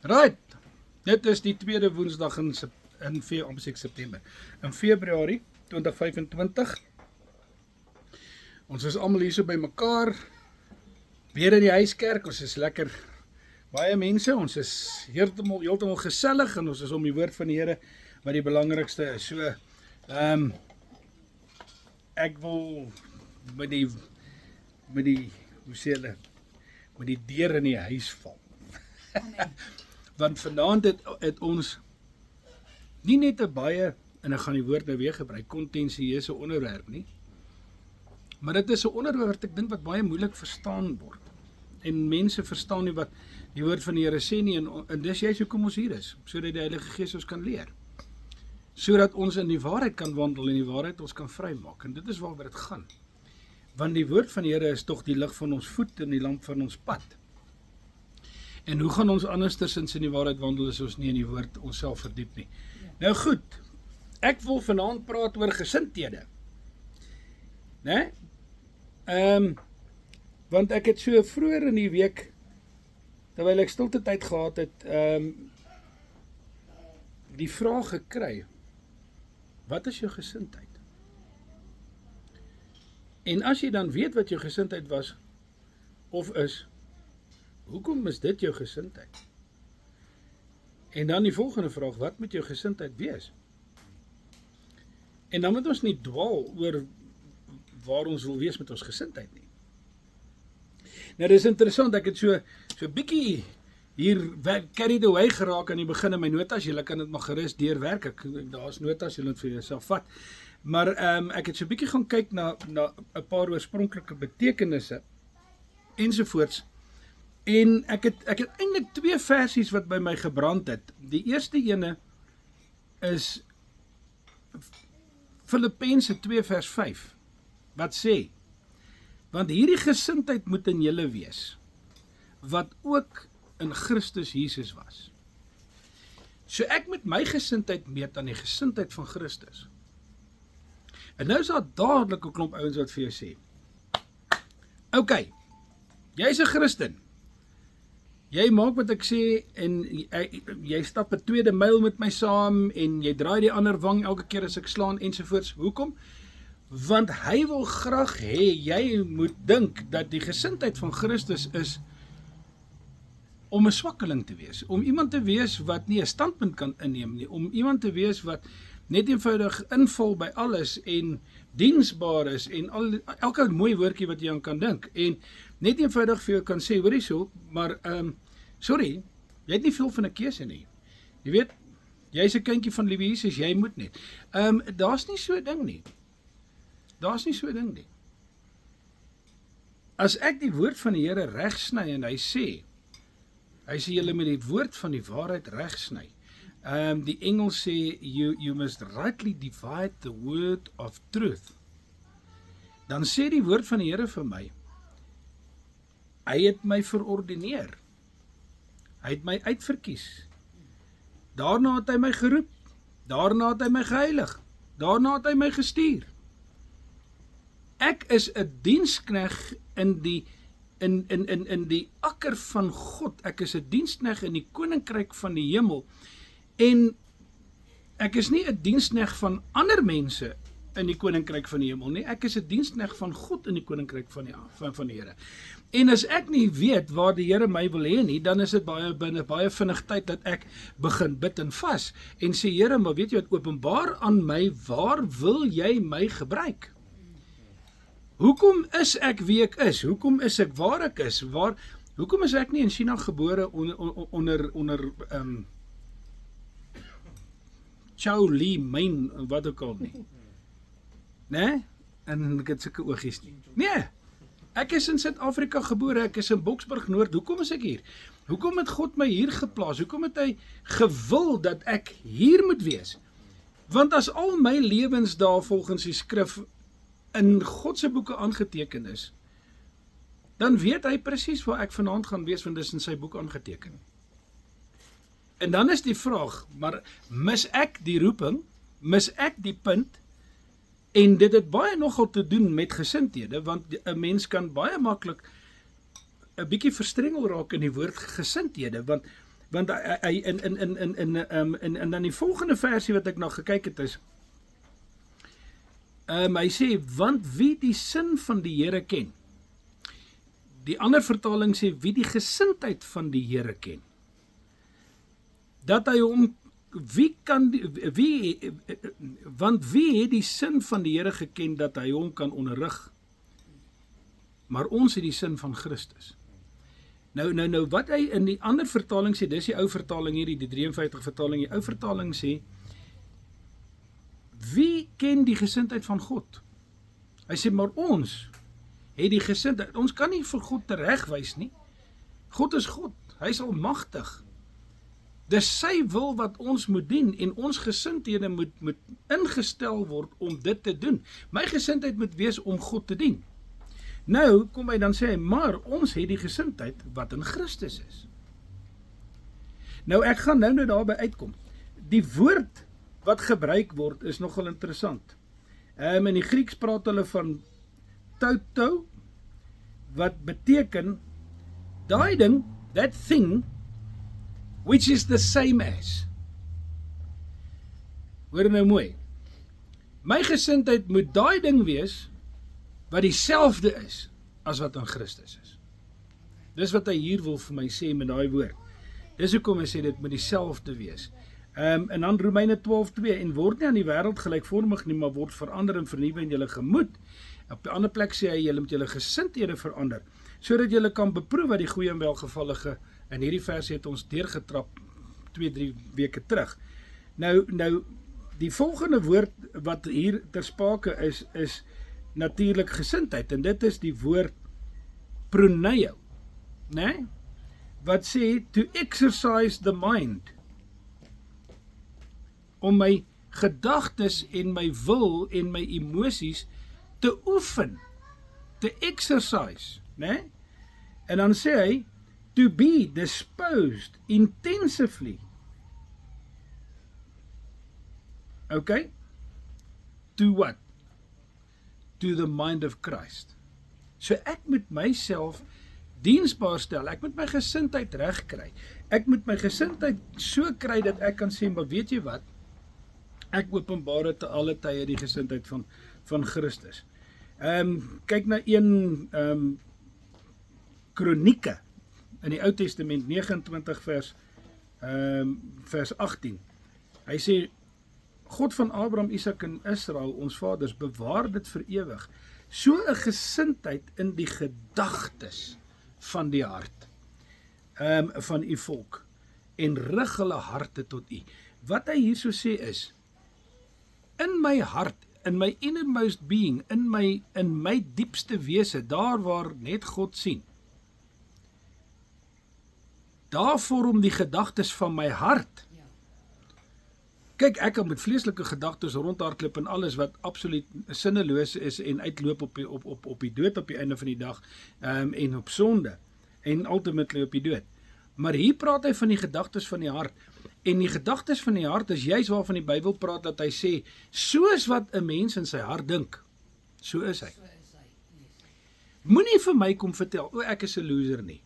Right, dit is die tweede woensdag in September. In Februarie 2025. Ons is almal hier so by mekaar, weer in die huiskerk, ons is lekker baie mense, ons is heeltemal gesellig en ons is om die woord van die Here wat die belangrikste is. So, ek wil met die hoe sê hulle, met die deur in die huis val. Want vanaand het ons nie net 'n baie, en ek gaan die woord nou weer gebruik, kontensieuse onderwerp nie, maar dit is 'n onderwerp wat ek dink wat baie moeilik verstaan word. En mense verstaan nie wat die woord van die Here sê nie, en dis juist hoekom ons hier is, sodat die Heilige Gees ons kan leer. Sodat ons in die waarheid kan wandel en die waarheid ons kan vrymaak. En dit is waaroor dit gaan. Want die woord van die Here is tog die lig van ons voet en die lamp van ons pad. En hoe gaan ons anderstersins in die waarheid wandel as ons nie in die woord onsself verdiep nie? Nou goed, ek wil vanaand praat oor gesindhede. Né? Want ek het so vroeër in die week, terwyl ek stilte tyd gehad het, die vraag gekry, wat is jou gesindheid? En as jy dan weet wat jou gesindheid was, of is, hoekom is dit jou gesindheid? En dan die volgende vraag, wat moet jou gesindheid wees? En dan moet ons nie dwaal oor waar ons wil wees met ons gesindheid nie. Nou, dit is interessant, ek het so bietjie hier carried away geraak aan die begin in my notas, julle kan dit maar gerus deurwerk, daar is notas, julle moet vir jouself vat, maar ek het so bietjie gaan kyk na 'n paar oorspronklike betekenisse, ensovoorts, en ek het eintlik 2 versies wat by my gebrand het. Die eerste ene is Filippense 2 vers 5, wat sê, want hierdie gesindheid moet in julle wees, wat ook in Christus Jesus was. So ek moet my gesindheid meet aan die gesindheid van Christus. En nou is daar dadelik 'n klomp ouens wat vir jou sê, okay, jy is 'n Christen, jy maak wat ek sê, en jy stap 'n tweede myl met my saam, en jy draai die ander wang elke keer as ek slaan, ensovoorts. Hoekom? Want hy wil graag hê, jy moet dink, dat die gesindheid van Christus is, om 'n swakkeling te wees, om iemand te wees wat nie 'n standpunt kan inneem nie, om iemand te wees wat net eenvoudig inval by alles, en diensbaar is, en elke mooi woordjie wat jy aan kan dink, en net eenvoudig vir jou kan sê, hoorie so, maar, sorry, jy het nie veel van 'n keuse nie. Jy weet, jy is 'n kindjie van Liewe Jesus, jy moet net. Daar's nie so 'n ding nie. Daar's nie so 'n ding nie. As ek die woord van die Here regsny, en hy sê julle met die woord van die waarheid regsny. Die Engels sê, you must rightly divide the word of truth. Dan sê die woord van die Here vir my, hy het my verordineer. Hy het my uitverkies. Daarna het hy my geroep. Daarna het hy my geheilig. Daarna het hy my gestuur. Ek is 'n dienskneg in die akker van God. Ek is 'n dienskneg in die koninkryk van die hemel. En ek is nie 'n dienskneg van ander mense in die koninkryk van die hemel nie. Ek is 'n dienskneg van God in die koninkryk van die Here. En as ek nie weet waar die Here my wil hê nie, dan is dit binne baie vinnig tyd dat ek begin bid en vas en sê, Here, maar weet jy wat, openbaar aan my, waar wil jy my gebruik? Hoekom is ek wie ek is? Hoekom is ek waar ek is? Hoekom is ek nie in China gebore onder Chow Lee Myn, wat ook al nie? Nee? En ek het sulke oogies nie. Nee, ek is in Suid-Afrika gebore, ek is in Boksburg Noord. Hoekom is ek hier? Hoekom het God my hier geplaas? Hoekom het hy gewil dat ek hier moet wees? Want as al my lewensdae volgens die skrif in God se boeke aangeteken is, dan weet hy presies waar ek vanaand gaan wees, want dit is in sy boek aangeteken. En dan is die vraag, maar mis ek die roeping, mis ek die punt, en dit het baie nogal te doen met gesindhede, want 'n mens kan baie maklik 'n bietjie verstrengel raak in die woord gesindhede, want Want hy en dan die volgende versie wat ek nog gekyk het is, hy sê, want wie die sin van die Here ken. Die ander vertaling sê, wie die gesindheid van die Here ken. Dat hy hom, want wie het die sin van die Here geken, dat hy hom kan onderrig? Maar ons het die sin van Christus. Nou wat hy in die ander vertaling sê, dis die ou vertaling hierdie, die 53 vertaling, die ou vertaling sê, wie ken die gesindheid van God? Hy sê, maar ons het die gesindheid, ons kan nie vir God teregwys nie. God is God, hy is almagtig. Dis sy wil wat ons moet dien, en ons gesindhede moet ingestel word om dit te doen. My gesindheid moet wees om God te dien. Nou, kom hy dan sê, maar ons het die gesindheid wat in Christus is. Nou, ek gaan nou daarby uitkom. Die woord wat gebruik word, is nogal interessant. In die Grieks praat hulle van tautou, wat beteken, daai ding, that thing, which is the same as. Hoor nou mooi. My gesindheid moet daai ding wees, wat dieselfde is, as wat in Christus is. Dis wat hy hier wil vir my sê met daai woord. Dis hoekom hy sê dit moet dieselfde wees. En dan Romeine 12:2, en word nie aan die wêreld gelykvormig nie, maar word verander en vernuwe in julle gemoed. Op 'n ander plek sê hy, julle moet julle gesindhede verander, sodat julle kan beproef wat die goeie en welgevallige, en hierdie vers het ons deurgetrap 2-3 weke terug. Nou, die volgende woord wat hier ter sprake is natuurlik gesindheid, en dit is die woord proneio, né? Wat sê, to exercise the mind, om my gedagtes en my wil en my emosies te oefen, te exercise, né? En dan sê hy, to be disposed intensively. Okay? To what? To the mind of Christ. So ek moet myself diensbaar stel, ek moet my gesindheid reg kry. Ek moet my gesindheid so kry dat ek kan sê, maar weet jy wat? Ek openbaar te alle tye die gesindheid van Christus. Kyk na 1 Kronieke in die Ou Testament 29 vers 18. Hy sê, God van Abraham, Isak en Israel, ons vaders, bewaar dit vir ewig. So 'n gesindheid in die gedagtes van die hart van u volk, en rig hulle harte tot u. Wat hy hier so sê is, in my hart, in my innermost being, in my diepste wese, daar waar net God sien, daar vorm die gedagtes van my hart. Kyk, ek kan met vleeslike gedagtes rondhardloop en alles wat absoluut sinneloos is en uitloop op die dood op die einde van die dag, en op sonde, en ultimately op die dood. Maar hier praat hy van die gedagtes van die hart, en die gedagtes van die hart is juist waarvan die Bybel praat, dat hy sê, soos wat 'n mens in sy hart dink, so is hy. Moenie vir my kom vertel, ek is 'n loser nie.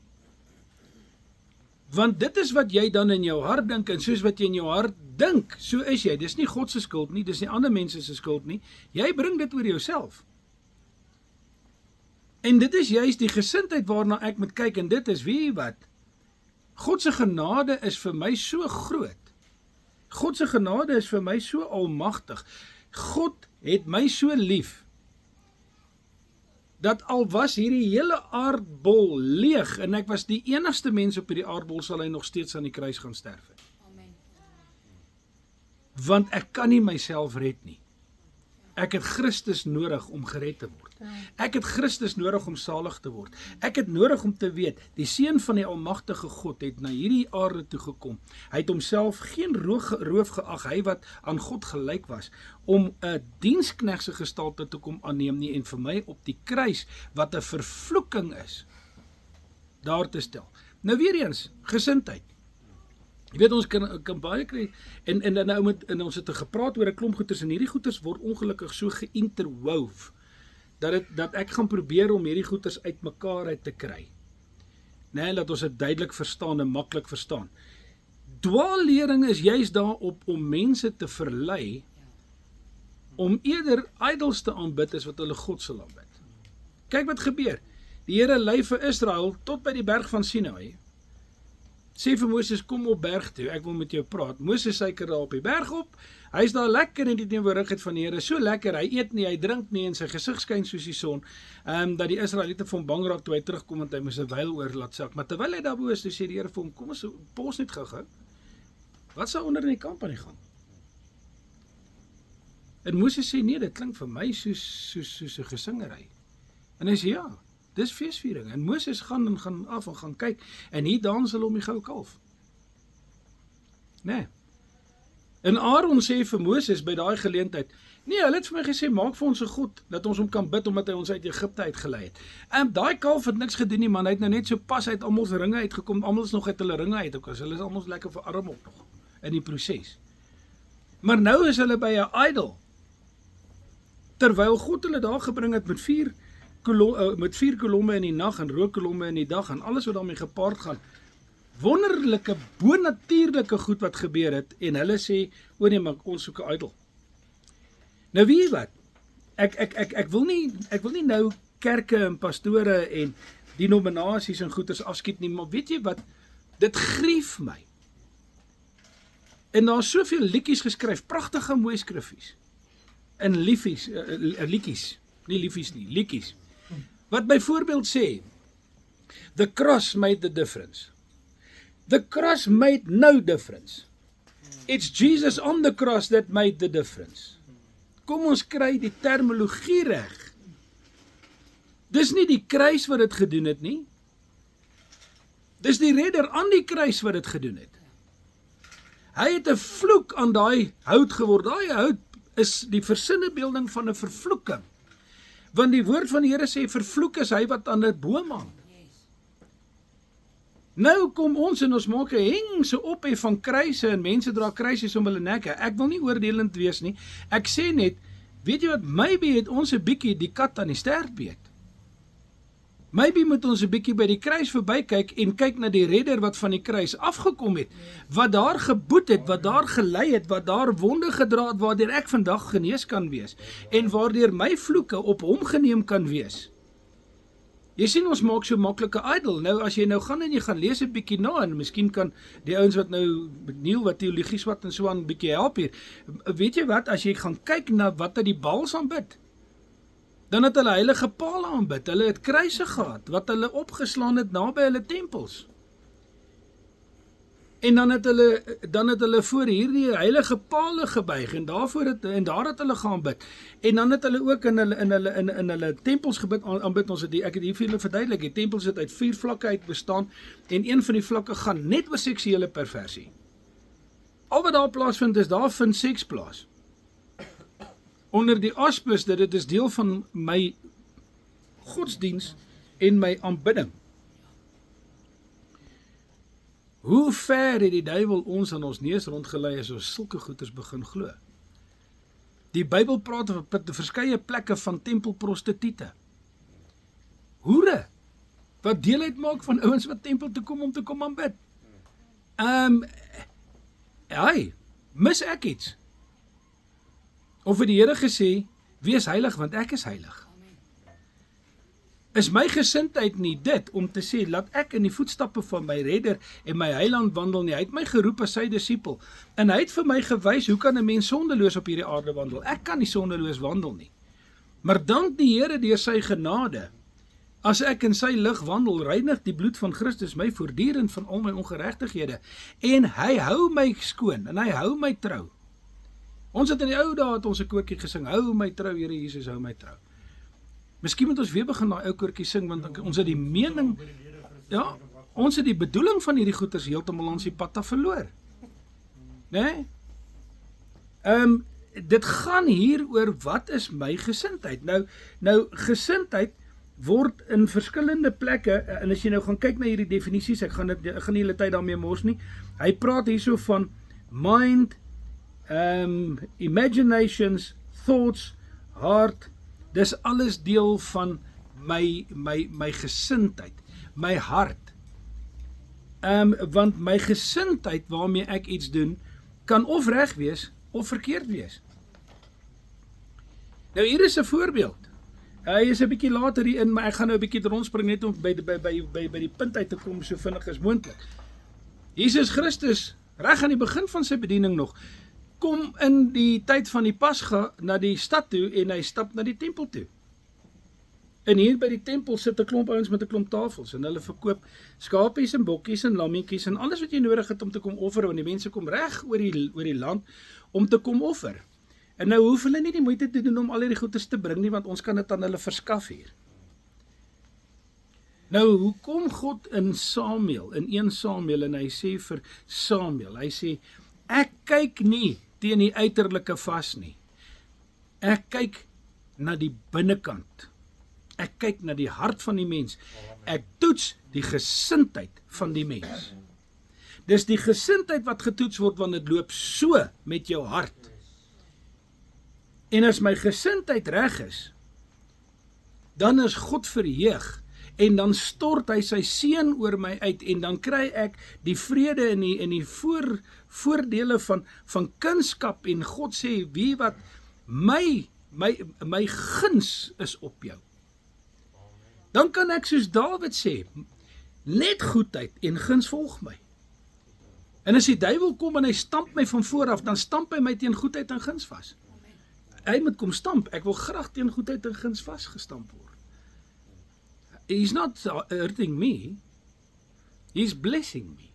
Want dit is wat jy dan in jou hart dink, en soos wat jy in jou hart dink, so is jy. Dis nie God se skuld nie, dis nie ander mense se skuld nie. Jy bring dit oor jouself. En dit is juist die gesindheid waarna ek moet kyk, en dit is, weet jy wat? God se genade is vir my so groot. God se genade is vir my so almagtig. God het my so lief, dat al was hierdie hele aardbol leeg, en ek was die enigste mens op hierdie aardbol, sal hy nog steeds aan die kruis gaan sterf. Amen. Want ek kan nie myself red nie. Ek het Christus nodig om gered te word. Ek het Christus nodig om salig te word. Ek het nodig om te weet, die Seun van die Almagtige God het na hierdie aarde toe gekom. Hy het homself geen roof geag, hy wat aan God gelyk was, om 'n diensknegse gestalte te kom aanneem nie, en vir my op die kruis, wat 'n vervloeking is, daar te stel. Nou weer eens, gesindheid. Jy weet, ons kan baie kry, en nou ons het gepraat oor 'n klomp goeters, en hierdie goeters word ongelukkig so geïnterwove, dat ek gaan probeer om hierdie goeters uit mekaar uit te kry. Nee, laat ons dit duidelik verstaan en maklik verstaan. Dwaallering is juist daarop om mense te verlei om eerder idols te aanbid as wat hulle God sal aanbid. Kyk wat gebeur. Die Here lei vir Israel tot by die berg van Sinaï. Sê vir Moses, kom op berg toe, ek wil met jou praat. Moses suiker daar op die berg op, hy is daar lekker in die teenwoordigheid van die Here, so lekker, hy eet nie, hy drink nie, en sy gesig skyn soos die son, dat die Israeliete vir hom bang raak toe hy terugkom, want hy moes 'n wyl oor laat sak. Maar terwyl hy daarbo is, toe sê die Here vir hom, kom ons pos net gou-gou. Wat sou onder in die kamp aan die gang? En Moses sê, nee, dit klink vir my soos 'n gesingery. En hy sê, ja, dis feesviering. En Moses gaan af en gaan kyk, en hier dans hulle om die goue kalf. Nee. En Aaron sê vir Moses by daai geleentheid, nee, hulle het vir my gesê, maak vir ons 'n God, dat ons hom kan bid, omdat hy ons uit Egipte uitgelei het. En daai kalf het niks gedoen nie, man, hy het nou net so pas uit almal se ringe uitgekom, almal is nog uit hulle ringe uit, ook as hulle is almal lekker verarm ook nog, in die proses. Maar nou is hulle by 'n idol, terwyl God hulle daar gebring het met vier kolomme in die nag en rookkolomme in die dag en alles wat daarmee gepaard gaan. Wonderlike, bonatuurlike goed wat gebeur het en hulle sê, o nee, maar ons soek 'n idol. Nou weet jy wat? Ek wil nie nou kerke en pastore en denominasies en goeders afskiet nie, maar weet jy wat? Dit grief my. En daar is soveel liedjies geskryf, pragtige mooi skriffies. En liedjies, wat byvoorbeeld sê, the cross made the difference. The cross made no difference. It's Jesus on the cross that made the difference. Kom ons kry die terminologie reg. Dis nie die kruis wat dit gedoen het nie. Dis die redder aan die kruis wat dit gedoen het. Hy het 'n vloek aan daai hout geword. Daai hout is die versinnebeelding van 'n vervloeking. Want die woord van die Here sê, vervloek is hy wat aan 'n boom hang. Nou kom ons en ons maak 'n hengse ophef van kruise en mense dra kruisies om hulle nekke. Ek wil nie oordelend wees nie. Ek sê net, weet jy wat, maybe het ons 'n bietjie die kat aan die stert beet. Maybe moet ons 'n bietjie by die kruis verby kyk en kyk na die redder wat van die kruis afgekom het, wat daar geboet het, wat daar gelei het, wat daar wonde gedra het, waardeur ek vandag genees kan wees, en waardeur my vloeke op hom geneem kan wees. Jy sien, ons maak so maklike idol. Nou, as jy nou gaan en jy gaan lees 'n bietjie na, en miskien kan die ouens wat nou, Neil wat teologie swat en so aan, 'n bietjie help hier. Weet jy wat, as jy gaan kyk na wat het die Baals aanbid, dan het hulle heilige pale aanbid, hulle het kruise gehad, wat hulle opgeslaan het naby hulle tempels. En dan het hulle voor hierdie heilige pale gebuig, en daar het hulle gaan bid. En dan het hulle ook in hulle tempels aanbid. Ek het hier vir julle verduidelik, die tempels het uit 4 vlakke uit bestaan, en een van die vlakke gaan net oor seksuele perversie. Al wat daar plaasvind is, daar vind seks plaas. Onder die aspis dat dit is deel van my godsdiens en my aanbidding. Hoe ver het die duiwel ons aan ons neus rondgelei as ons sulke goeders begin glo? Die Bybel praat op verskeie plekke van tempelprostituie. Hoere, wat deel uitmaak van ouens wat tempel toe kom om te kom aanbid. Mis ek iets? Of het die Here gesê, wees heilig want ek is heilig? Is my gesindheid nie dit om te sê, laat ek in die voetstappe van my redder en my heiland wandel nie? Hy het my geroep as sy disipel, en hy het vir my gewys, hoe kan 'n mens sondeloos op hierdie aarde wandel? Ek kan nie sondeloos wandel nie. Maar dank die Here deur sy genade, as ek in sy lig wandel, reinig die bloed van Christus my voortdurend van al my ongeregtighede, en hy hou my skoon, en hy hou my trou. Ons het in die ou dae het ons 'n koortjie gesing, hou my trou, Here Jesus, hou my trou. Miskien moet ons weer begin daai ou koortjie sing, want ons het die mening, ja, ons het die bedoeling van hierdie goeters heeltemal ons die pad af verloor. Nee? Dit gaan hier oor wat is my gesindheid. Nou gesindheid word in verskillende plekke, en as jy nou gaan kyk na hierdie definisies, ek gaan nie hele tyd daarmee mors nie. Hy praat hierso van mind, imaginations, thoughts, heart. Dis alles deel van my gesindheid, my hart. Want my gesindheid waarmee ek iets doen, kan of reg wees, of verkeerd wees. Nou hier is 'n voorbeeld. Hy is 'n bietjie later hierin, maar ek gaan nou 'n bietjie rondspring net om by die punt uit te kom so vinnig as moontlik. Jesus Christus, reg aan die begin van sy bediening nog, kom in die tyd van die Pasga na die stad toe en hy stap na die tempel toe. En hier by die tempel sit 'n klomp ouens met 'n klomp tafels en hulle verkoop skapies en bokkies en lammetjies en alles wat jy nodig het om te kom offer, want die mense kom reg oor die land om te kom offer. En nou hoef hulle nie die moeite te doen om al hierdie goederes te bring nie, want ons kan dit aan hulle verskaf hier. Nou, hoe kom God in Samuel, in 1 Samuel, en hy sê vir Samuel, hy sê, ek kyk nie teen die uiterlike vas nie. Ek kyk na die binnekant. Ek kyk na die hart van die mens. Ek toets die gesindheid van die mens. Dis die gesindheid wat getoets word, want dit loop so met jou hart. En as my gesindheid reg is, dan is God verheug, en dan stort hy sy seën oor my uit, en dan kry ek die vrede en die voordele van kunskap, en God sê, wie wat, my guns is op jou. Dan kan ek soos Dawid sê, net goedheid en guns volg my. En as die duiwel kom en hy stamp my van vooraf, dan stamp hy my teen goedheid en guns vas. Hy moet kom stamp, ek wil graag teen goedheid en guns vasgestamp word. He's not hurting me, he's blessing me.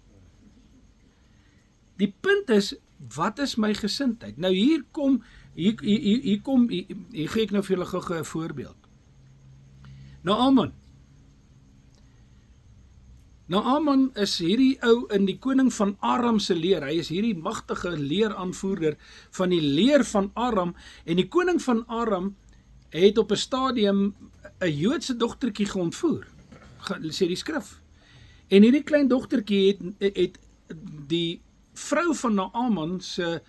Die punt is, wat is my gesindheid? Nou hier gee ek nou vir julle gou 'n voorbeeld. Naaman is hierdie ou in die koning van Aram se leer. Hy is hierdie magtige leeraanvoerder van die leer van Aram, en die koning van Aram het op 'n stadium 'n Joodse dogtertjie geontvoer, sê die skrif. En hierdie klein dogtertjie het die vrou van Naaman se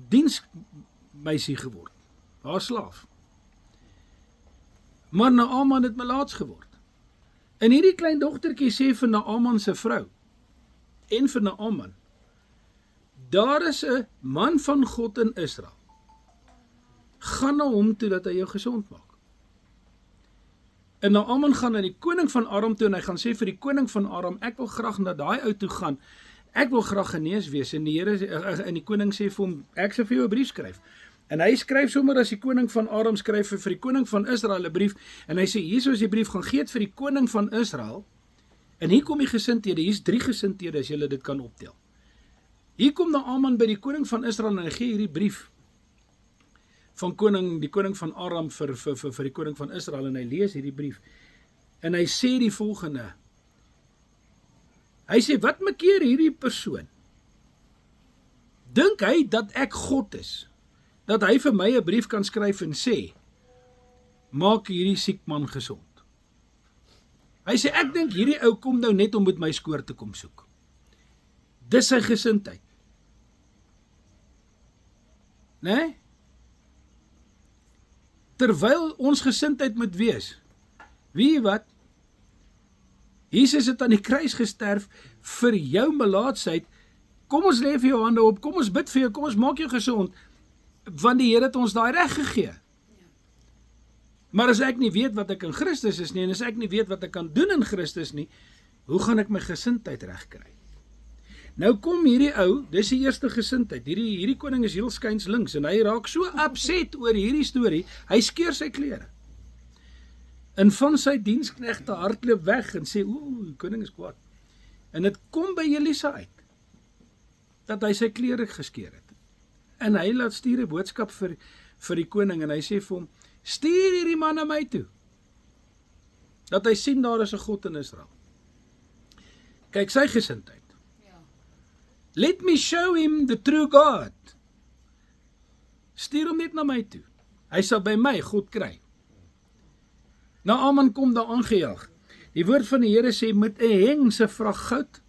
diensmeisie geword, haar slaaf. Maar Naaman het melaats geword. En hierdie klein dogtertjie sê vir Naaman se vrou, en vir Naaman, daar is 'n man van God in Israel. Gaan na hom toe dat hy jou gesond maak. En Naaman gaan na die koning van Aram toe en hy gaan sê vir die koning van Aram, ek wil graag na daai ou toe gaan. Ek wil graag genees wees. En die koning sê vir hom, ek sal vir jou 'n brief skryf. En hy skryf sommer as die koning van Aram skryf vir die koning van Israel 'n brief, en hy sê, hier is die brief, gaan gee dit vir die koning van Israel, en hier kom die gesindhede, hier is 3 gesindhede as julle dit kan optel. Hier kom Naaman by die koning van Israel, en hy gee hierdie brief van die koning van Aram vir die koning van Israel, en hy lees hierdie brief, en hy sê die volgende, hy sê, wat makeer hierdie persoon? Dink hy dat ek God is? Dat hy vir my 'n brief kan skryf en sê, maak hierdie siek man gesond. Hy sê, ek dink hierdie ou kom nou net om met my skoor te kom soek. Dis sy gesindheid. Nee? Terwyl ons gesindheid moet wees, weet jy wat? Jesus het aan die kruis gesterf vir jou melaatsheid. Kom ons lê vir jou hande op, kom ons bid vir jou, kom ons maak jou gesond, want die Here het ons daai reg gegee. Maar as ek nie weet wat ek in Christus is nie, en as ek nie weet wat ek kan doen in Christus nie, hoe gaan ek my gesindheid reg kry? Nou kom hierdie ou, dis die eerste gesindheid, hierdie koning is heel skuins links, en hy raak so upset oor hierdie storie, hy skeur sy klere. En van sy diensknegte hardloop weg, en sê, die koning is kwaad. En dit kom by Elisa uit, dat hy sy klere geskeur het. En hy laat stuur 'n boodskap vir die koning, en hy sê vir hom, stuur hierdie man na my toe, dat hy sien daar is 'n God in Israel. Kyk, sy gesindheid. Let me show him the true God. Stuur hom net na my toe. Hy sal by my God kry. Naaman kom daar aangejaag. Die woord van die Here sê, met 'n hengse vrag goud,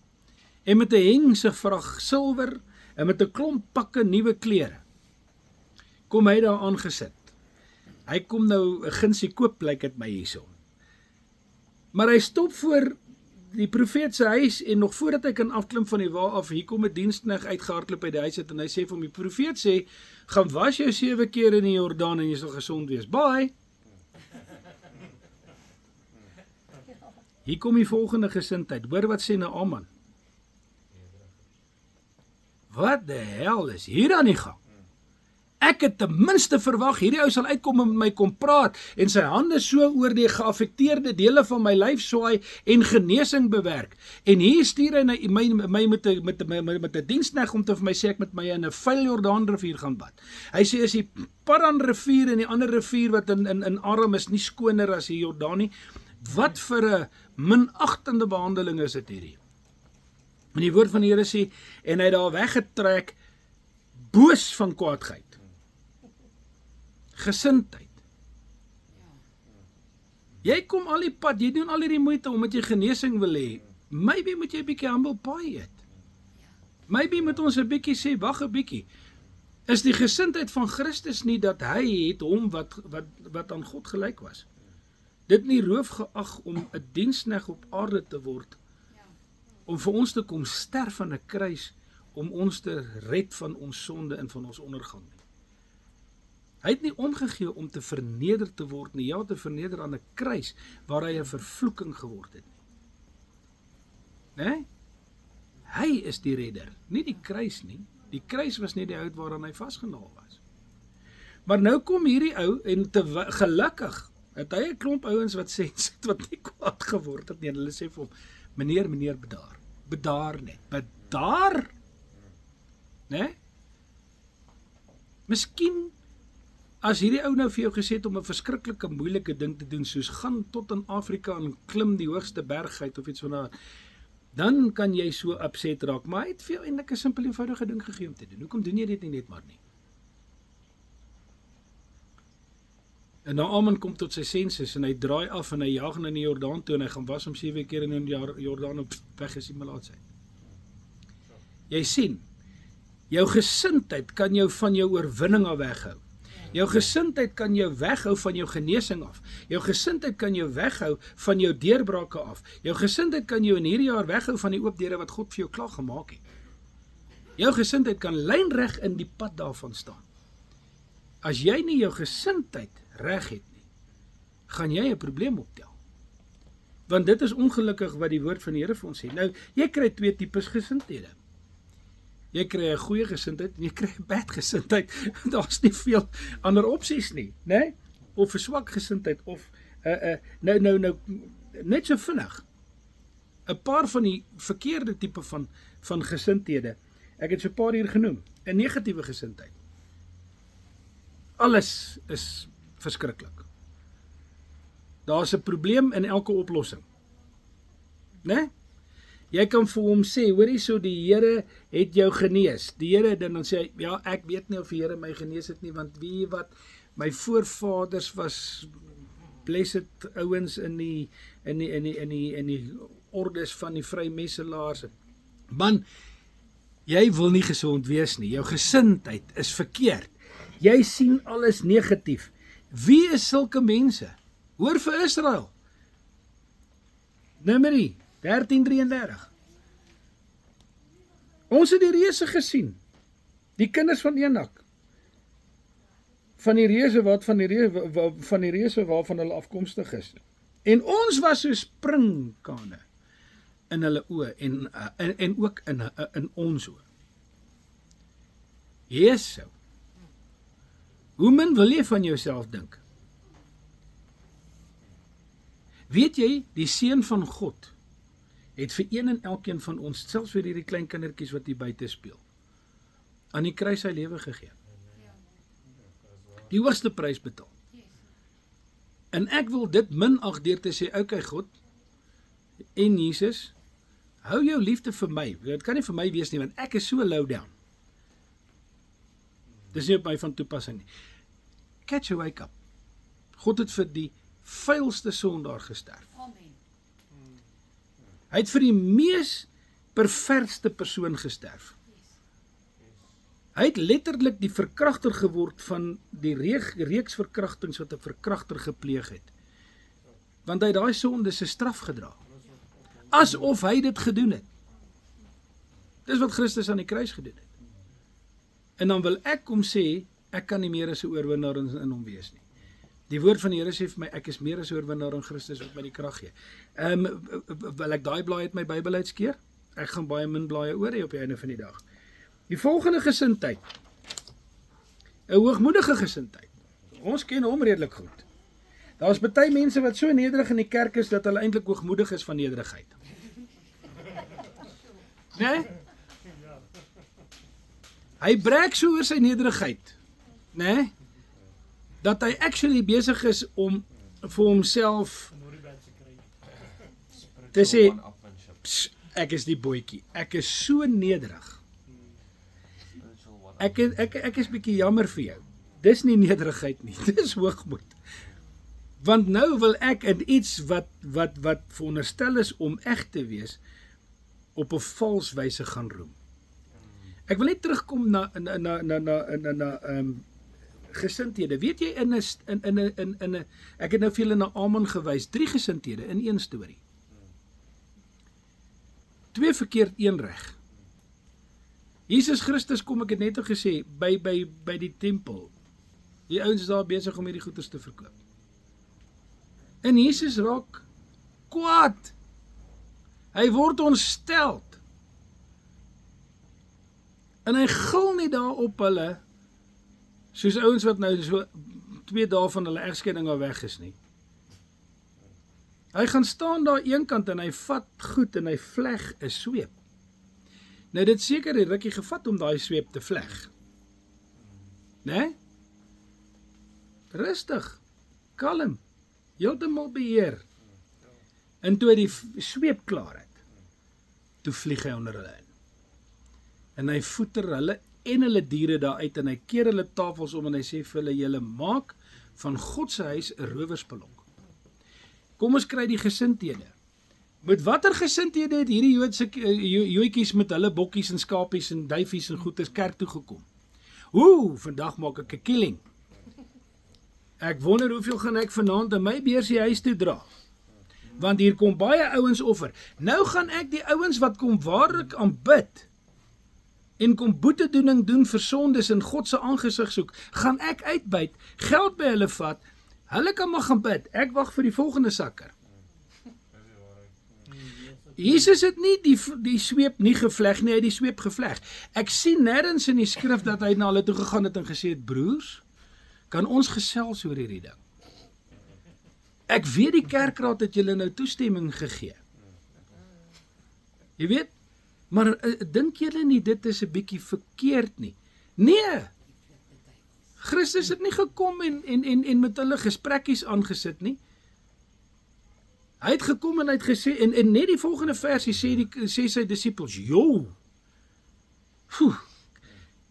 en met 'n hengse vrag silwer, en met 'n klomp pakke nuwe klere, kom hy daar aangesit. Hy kom nou 'n gunsie koop, lyk dit my hierso. Maar hy stop voor die profeet se huis en nog voordat hy kan afklim van die wa af, hier kom 'n diensknegt uitgehardloop uit die huis uit en hy sê vir hom, die profeet sê, gaan was jou 7 keer in die Jordaan en jy sal gesond wees. Bye. Hier kom die volgende gesindheid. Hoor wat sê Naaman. Wat die hel is hier aan die gang? Ek het ten minste verwag, hierdie ou sal uitkom en met my kom praat en sy hande so oor die geaffekteerde dele van my lyf swaai en genesing bewerk. En hier stuur hy my met 'n diensknegt om te vir my sê ek met my in 'n vuil Jordaanrivier gaan bad. Hy sê as die Paran rivier en die ander rivier wat in Aram is nie skoner as die Jordaan nie. Wat vir 'n minagtende behandeling is dit hierdie? En die woord van die Here sê, en hy het daar weggetrek, boos van kwaadheid. Gesindheid. Jy kom al die pad, jy doen al hierdie moeite omdat jy genesing wil hê. Maybe moet jy 'n bietjie humble pie eet. Maybe moet ons 'n bietjie sê, wag 'n bietjie. Is die gesindheid van Christus nie dat hy het hom wat aan God gelyk was? Dit nie roof geag om 'n diensknegt op aarde te word, om vir ons te kom sterf aan 'n kruis, om ons te red van ons sonde en van ons ondergang nie. Hy het nie omgegee om te verneder te word nie, ja, te verneder aan 'n kruis, waar hy 'n vervloeking geword het nie. Nee? Hy is die redder, nie die kruis nie. Die kruis was nie die hout waaraan hy vasgenaal was. Maar nou kom hierdie ou, en gelukkig, het hy 'n klomp ouens wat sê, wat nie kwaad geword het nie, en hulle sê vir hom, meneer, bedaar. Bedaar net. Bedaar? Nee? Miskien, as hierdie ou nou vir jou gesê het om 'n verskriklike moeilike ding te doen, soos gaan tot in Afrika en klim die hoogste berg uit, of iets van daar, dan kan jy so upset raak, maar hy het vir jou eintlik 'n simpel eenvoudige ding gegee om te doen. Hoekom doen jy dit nie net maar nie? En Naaman kom tot sy senses en hy draai af en hy jaag in die Jordaan toe en hy gaan was hom 7 keer in die Jordaan op weg is die malaatsheid. Jy sien, jou gesindheid kan jou van jou oorwinning af weghou. Jou gesindheid kan jou weghou van jou genesing af. Jou gesindheid kan jou weghou van jou deurbrake af. Jou gesindheid kan jou in hierdie jaar weghou van die oop deure wat God vir jou klaar gemaak het. Jou gesindheid kan lynreg in die pad daarvan staan. As jy nie jou gesindheid reg het nie, gaan jy 'n probleem optel. Want dit is ongelukkig wat die woord van die Here vir ons sê. Nou, jy kry 2 tipes gesindhede. Jy kry 'n goeie gesindheid en jy kry 'n bad gesindheid. Daar's nie veel ander opsies nie, né? Of 'n swak gesindheid of nou net so vinnig. 'n Paar van die verkeerde tipe van gesindhede. Ek het so 'n paar hier genoem. 'n Negatiewe gesindheid. Alles is verskriklik. Daar's 'n probleem in elke oplossing. Né? Jy kan vir hom sê, hoor hierso, die Here het jou genees. Die Here dan sê hy, ja, ek weet nie of die Here my genees het nie, want weet jy wat, my voorvaders was blessed ouens in die ordes van die vrymesselaars. Man, jy wil nie gesond wees nie. Jou gesindheid is verkeerd. Jy sien alles negatief. Wie is sulke mense? Hoor vir Israel. Numeri 13:33. Ons het die reëse gesien. Die kinders van Enak. Van die reëse waarvan hulle afkomstig is. En ons was so springkane in hulle oë en ook in ons oë. Jesu. Hoe min wil jy van jouself dink? Weet jy, die Seun van God het vir een en elkeen van ons, selfs vir hierdie klein kindertjies wat hier buite speel, aan die kruis sy lewe gegee. Die hoogste prys betaal. En ek wil dit minag deur te sê, okay God, en Jesus, hou jou liefde vir my. Dit kan nie vir my wees nie, want ek is so low down. Dis nie op my van toepassing nie. Catch a wake up. God het vir die vuilste sondaar gesterf. Amen. Hy het vir die mees perverste persoon gesterf. Hy het letterlik die verkragter geword van die reeks verkrachtings wat 'n verkragter gepleeg het. Want hy het daai sonde se straf gedra. asof hy dit gedoen het. Dis wat Christus aan die kruis gedoen het. En dan wil ek kom sê, ek kan nie meer as 'n oorwinnaar in hom wees nie. Die woord van die Here sê vir my, ek is meer as 'n oorwinnaar in Christus wat my die krag gee. Wil ek daai blaai uit my Bybel uitskeer? Ek gaan baie min blaaie oor hê op die einde van die dag. Die volgende gesindheid, 'n hoogmoedige gesindheid. Ons ken hom redelik goed. Daar's baie mense wat so nederig in die kerk is, dat hulle eintlik hoogmoedig is van nederigheid. Nee? Hy breek so oor sy nederigheid, nee? Dat hy actually besig is om vir homself te sê, ek is die boetjie, ek is so nederig. Ek is bietjie jammer vir jou. Dis nie nederigheid nie, dis hoogmoed. Want nou wil ek in iets wat veronderstel is om eg te wees, op 'n vals wyse gaan roem. Ek wil net terugkom na gesindhede. Weet jy, ek het nou vir julle na Aman gewys, 3 gesindhede in een storie. 2 verkeerd, 1 reg. Jesus Christus kom, ek het net al gesê, by die tempel. Die ouens is daar besig om hierdie goeders te verkoop. En Jesus raak kwaad. Hy word ontsteld. En hy gil nie daar op hulle, soos ouens wat nou so 2 dae van hulle egskeiding al weg is nie. Hy gaan staan daar eenkant en hy vat goed en hy vleg 'n sweep. Nou dit seker die rukkie gevat om daai sweep te vleg. Né? Rustig, kalm, heeltemal beheer. En toe hy die sweep klaar het, toe vlieg hy onder hulle in. En hy voeter hulle en hulle diere daar uit en hy keer hulle tafels om en hy sê vir hulle, julle maak van God se huis 'n rowerspelonk. Kom ons kry die gesindhede. Met watter gesindhede het hierdie Joodse joetjies met hulle bokkies en skapies en duifies en goeders kerk toe gekom? Vandag maak ek 'n killing. Ek wonder hoeveel gaan ek vanaand in my beursie huis toe dra. Want hier kom baie ouens offer. Nou gaan ek die ouens wat kom waarlik aanbid en kom boetedoening doen vir sondes en God se aangesig soek, gaan ek uitbyt, geld by hulle vat, hulle kan maar gaan bid, ek wag vir die volgende sakker. Jesus het nie die sweep nie gevleg nie, hy het die sweep gevleg. Ek sien nêrens in die skrif dat hy na hulle toe gegaan het en gesê het, broers, kan ons gesels oor hierdie ding? Ek weet die kerkraad het julle nou toestemming gegee. Jy weet, maar dink julle nie dit is 'n bietjie verkeerd nie? Nee. Christus het nie gekom en met hulle gesprekkies aangesit nie. Hy het gekom en hy het gesê en net die volgende versie sê sy disippels,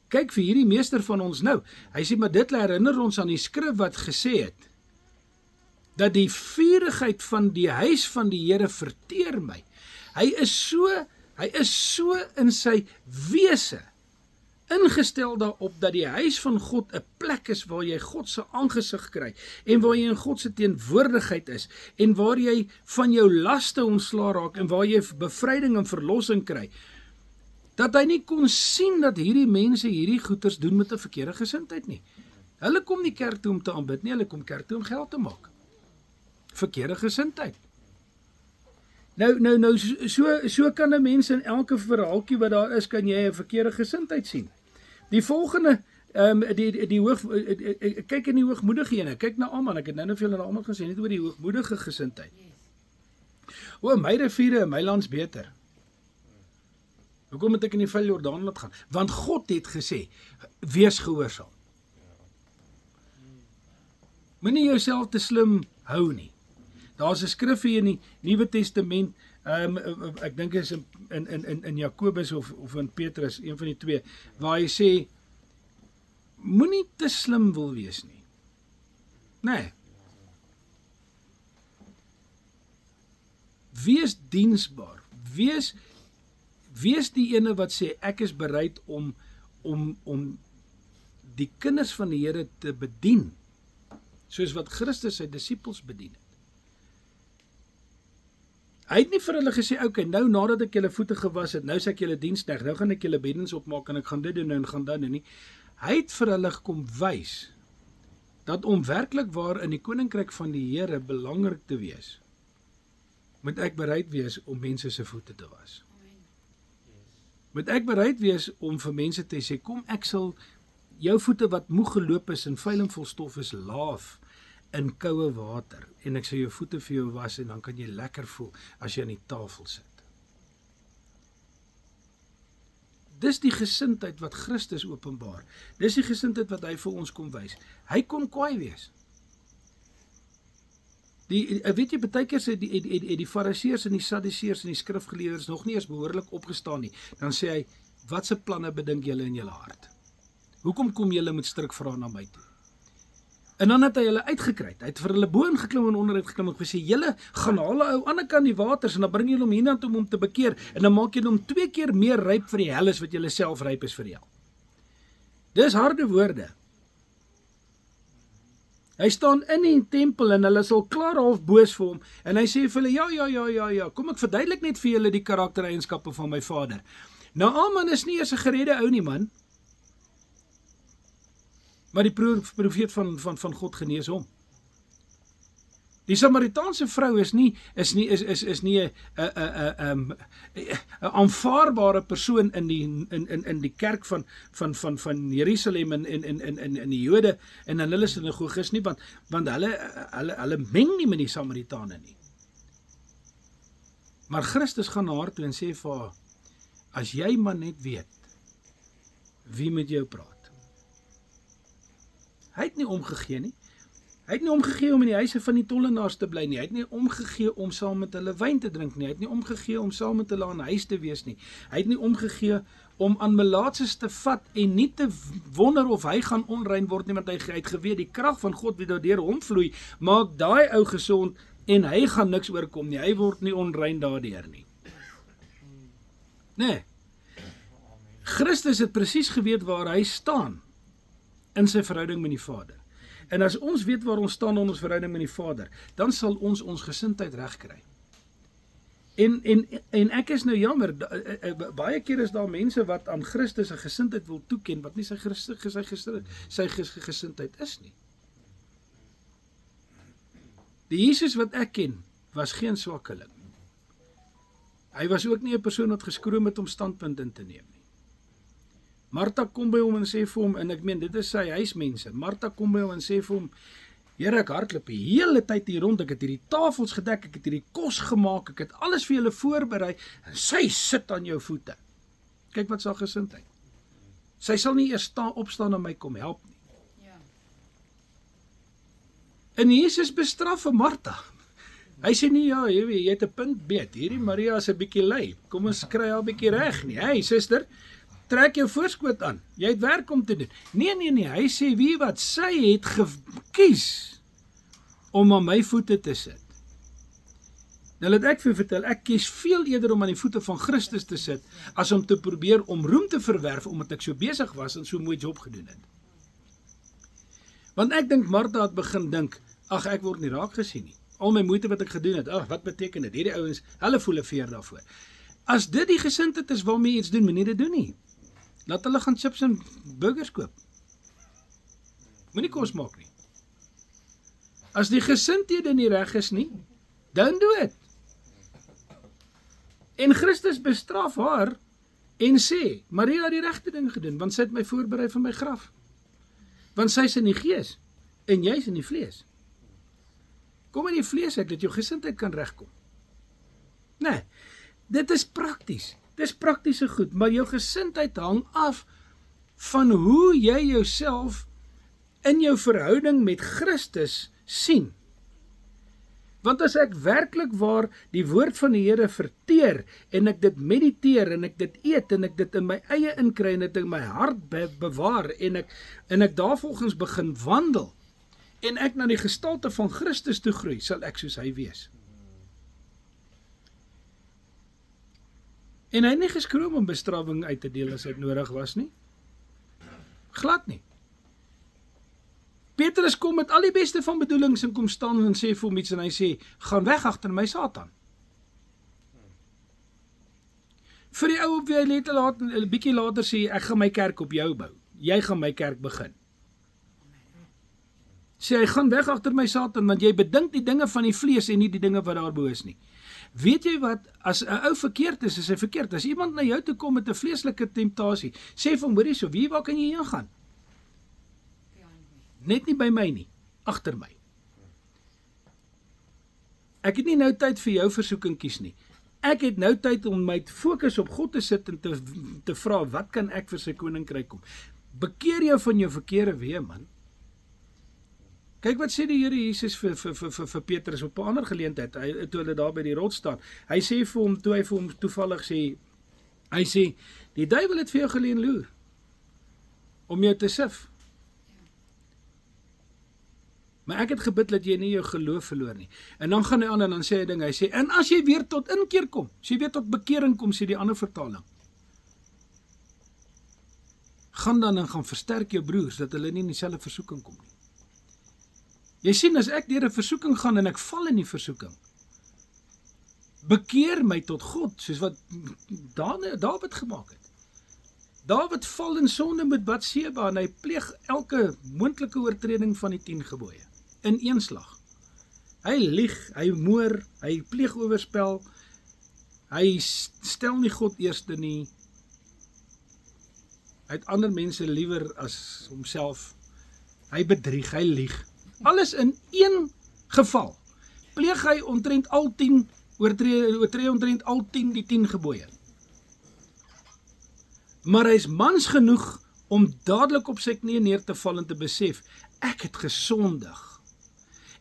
kyk vir hierdie meester van ons nou. Hy sê maar dit herinner ons aan die skrif wat gesê het dat die vurigheid van die huis van die Here verteer my. Hy is so in sy wese ingestel daarop dat die huis van God 'n plek is waar jy God se aangesig kry en waar jy in God se teenwoordigheid is en waar jy van jou laste ontslae raak en waar jy bevryding en verlossing kry. Dat hy nie kon sien dat hierdie mense hierdie goeders doen met 'n verkeerde gesindheid nie. Hulle kom nie kerk toe om te aanbid nie, hulle kom kerk toe om geld te maak. Verkeerde gesindheid. Nou, so kan 'n mens in elke verhaaltjie wat daar is, kan jy 'n verkeerde gesindheid sien. Die volgende, kyk in die hoogmoedige ene, kyk na Aman, ek het nou vir julle na Aman gesê, net oor die hoogmoedige gesindheid. My riviere en my lands beter. Hoekom moet ek in die vuil Jordaan laat gaan? Want God het gesê, wees gehoorsaam. Moenie jouself te slim hou nie. Daar's 'n skrif hier in die Nuwe Testament, ek dink is in Jakobus of in Petrus, een van die twee, waar hy sê, moenie te slim wil wees nie. Nee. Wees diensbaar. Wees die ene wat sê, ek is bereid om die kinders van die Here te bedien, soos wat Christus sy disippels bedien het. Hy het nie vir hulle gesê, okay, nou nadat ek julle voete gewas het, nou sê ek julle diensknegt, nou gaan ek julle beddens opmaak en ek gaan dit doen en gaan dat doen nie. Hy het vir hulle kom wys dat om werklik waar in die koninkryk van die Here belangrik te wees, moet ek bereid wees om mense se voete te was. Moet ek bereid wees om vir mense te sê, kom ek sal jou voete wat moeg geloop is en vuil en vol stof is laaf in koue water en ek sal jou voete vir jou was en dan kan jy lekker voel as jy aan die tafel sit. Dis die gesindheid wat Christus openbaar. Dis die gesindheid wat hy vir ons kom wys. Hy kon kwaai wees. Weet jy, baie keer sê die Fariseërs en die Sadduseërs en die skrifgeleerdes nog nie eens behoorlik opgestaan nie. Dan sê hy, wat se planne bedink julle in julle hart? Hoekom kom julle met strikvrae na my toe? En dan het hy hulle uitgekry. Hy het vir hulle bo ingeklim en onderuit geklim en gesê, julle gaan haal 'n ou ander kant die waters en dan bring julle hom hiernatoe om hom te bekeer en dan maak julle hom 2 keer meer ryp vir die hel as wat julle self ryp is vir die hel. Dis harde woorde. Hy staan in die tempel en hulle is al klaar half boos vir hom en hy sê vir hulle, ja, kom ek verduidelik net vir julle die karaktereienskappe van my Vader. Naaman is nie eers 'n geredde ou nie, man. Maar die profeet van God genees hom. Die Samaritaanse vrou is nie 'n aanvaarbare persoon in die kerk van Jerusalem in die Jode en in hulle sinagoges nie, want hulle meng nie met die Samaritane nie. Maar Christus gaan na haar toe en sê vir haar, as jy maar net weet wie met jou praat. Hy het nie omgegee nie. Hy het nie omgegee om in die huise van die tollenaars te bly nie. Hy het nie omgegee om saam met hulle wyn te drink nie. Hy het nie omgegee om saam met hulle aan huis te wees nie. Hy het nie omgegee om aan melaatses te vat en nie te wonder of hy gaan onrein word nie, want hy het geweet die krag van God wat deur hom vloei, maak daai ou gesond en hy gaan niks oorkom nie. Hy word nie onrein daardeur nie. Nee. Christus het presies geweet waar hy staan in sy verhouding met die Vader. En as ons weet waar ons staan in ons verhouding met die Vader, dan sal ons gesindheid regkry. En ek is nou jammer, baie keer is daar mense wat aan Christus 'n gesindheid wil toeken, wat nie sy gesindheid is nie. Die Jesus wat ek ken, was geen swakkeling. Hy was ook nie 'n persoon wat geskroom het om standpunt in te neem nie. Martha kom by hom en sê vir hom, en ek meen, dit is sy huismense, Martha kom by hom en sê vir hom, Here, ek hardloop die hele tyd hier rond, ek het hierdie tafels gedek, ek het hierdie kos gemaak, ek het alles vir julle voorberei, en sy sit aan jou voete. Kyk wat sy gesindheid. Sy sal nie eers opstaan en my kom help nie. Ja. En Jesus bestraf vir Martha. Hy sê nie, ja, jy het 'n punt beet, hierdie Maria is 'n bietjie lui, kom ons kry haar 'n bietjie reg nie. Hey, suster, trek jou voorskoot aan, jy het werk om te doen. Nee, hy sê, wie wat, sy het gekies om aan my voete te sit. Nou laat ek vir vertel, ek kies veel eerder om aan die voete van Christus te sit, as om te probeer om roem te verwerf, omdat ek so besig was en so mooi job gedoen het. Want ek dink Martha het begin dink, ag, ek word nie raak gesien nie. Al my moeite wat ek gedoen het, ag, wat beteken dit? Hierdie ouens, hulle voel 'n veer daarvoor. As dit die gesindheid is waarmee iets doen, moenie dit doen nie. Laat hulle gaan chips en burgers koop. Moenie kos maak nie. As die gesindhede nie reg is nie, don't do it. En Christus bestraf haar en sê, Maria het die regte ding gedoen, want sy het my voorberei vir my graf. Want sy is in die gees en jy is in die vlees. Kom in die vlees uit, dat jou gesindheid kan regkom. Nee, dit is prakties. Dit is praktiese goed, maar jou gesindheid hang af van hoe jy jouself in jou verhouding met Christus sien. Want as ek werklik waar die woord van die Here verteer en ek dit mediteer en ek dit eet en ek dit in my eie inkry en dit in my hart bewaar en ek daarvolgens begin wandel en ek na die gestalte van Christus toe groei, sal ek soos hy wees. En hy het nie geskroom om bestraffing uit te deel as dit nodig was nie. Glad nie. Petrus kom met al die beste van bedoelings en kom staan en sê vir hom iets en hy sê, gaan weg agter my Satan. Vir die ou op wie hy net 'n bietjie later sê, ek gaan my kerk op jou bou. Jy gaan my kerk begin. Sê hy gaan weg agter my Satan, want jy bedink die dinge van die vlees en nie die dinge wat daarbo is nie. Weet jy wat, as 'n ou verkeerd is hy verkeerd. As iemand na jou toe kom met 'n vleeslike temptasie, sê vir hom, hoorie so, waar kan jy heen gaan? Net nie by my nie, agter my. Ek het nie nou tyd vir jou versoekingkies nie. Ek het nou tyd om my fokus op God te sit en te vra, wat kan ek vir sy koninkryk kom? Bekeer jou van jou verkeerde weë, man. Kyk wat sê die Here Jesus vir Petrus op 'n ander geleentheid, toe hulle daar by die rots staan. Hy sê vir hom, toe hy vir hom toevallig sê, hy sê, die duiwel het vir jou geleen loer, om jou te sif. Maar ek het gebid dat jy nie jou geloof verloor nie. En dan gaan hy aan en dan sê hy ding, hy sê, en as jy weer tot inkeer kom, as jy weer tot bekering kom, sê die ander vertaling, gaan dan en gaan versterk jou broers, dat hulle nie in dieselfde versoeking kom nie. Jy sien, as ek deur 'n versoeking gaan en ek val in die versoeking, bekeer my tot God, soos wat Dawid gemaak het. Dawid val in sonde met Batseba en hy pleeg elke moontlike oortreding van die 10 gebooie, in een slag. Hy lieg, hy moor, hy pleeg oorspel, hy stel nie God eerste nie, hy het ander mense liewer as homself, hy bedrieg, hy lieg. Alles in een geval. Pleeg hy omtrent al 10, oortree omtrent al 10 die 10 gebooie. Maar hy is mans genoeg om dadelik op sy knieë neer te val en te besef, ek het gesondig.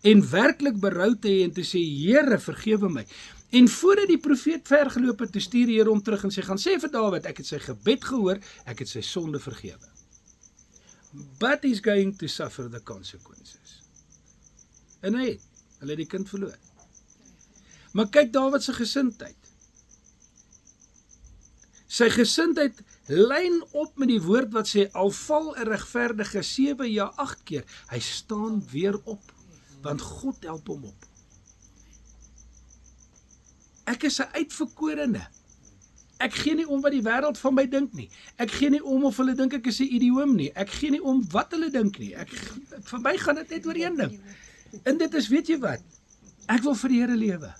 En werklik berou te hê en te sê, Here, vergewe my. En voordat die profeet vergeloop het, toe stuur die Here hom terug en sê, gaan sê vir Dawid, ek het sy gebed gehoor, ek het sy sonde vergewe. But he's going to suffer the consequences. En hy het die kind verloor. Maar kyk Dawid se gesindheid. Sy gesindheid lyn op met die woord wat sê, al val 'n regverdige 7 ja 8 keer, hy staan weer op, want God help hom op. Ek is 'n uitverkorene. Ek gee nie om wat die wêreld van my dink nie. Ek gee nie om of hulle dink ek is 'n idioom nie. Ek gee nie om wat hulle dink nie. Vir my gaan dit net oor een ding. En dit is, weet jy wat? Ek wil vir die Here lewe.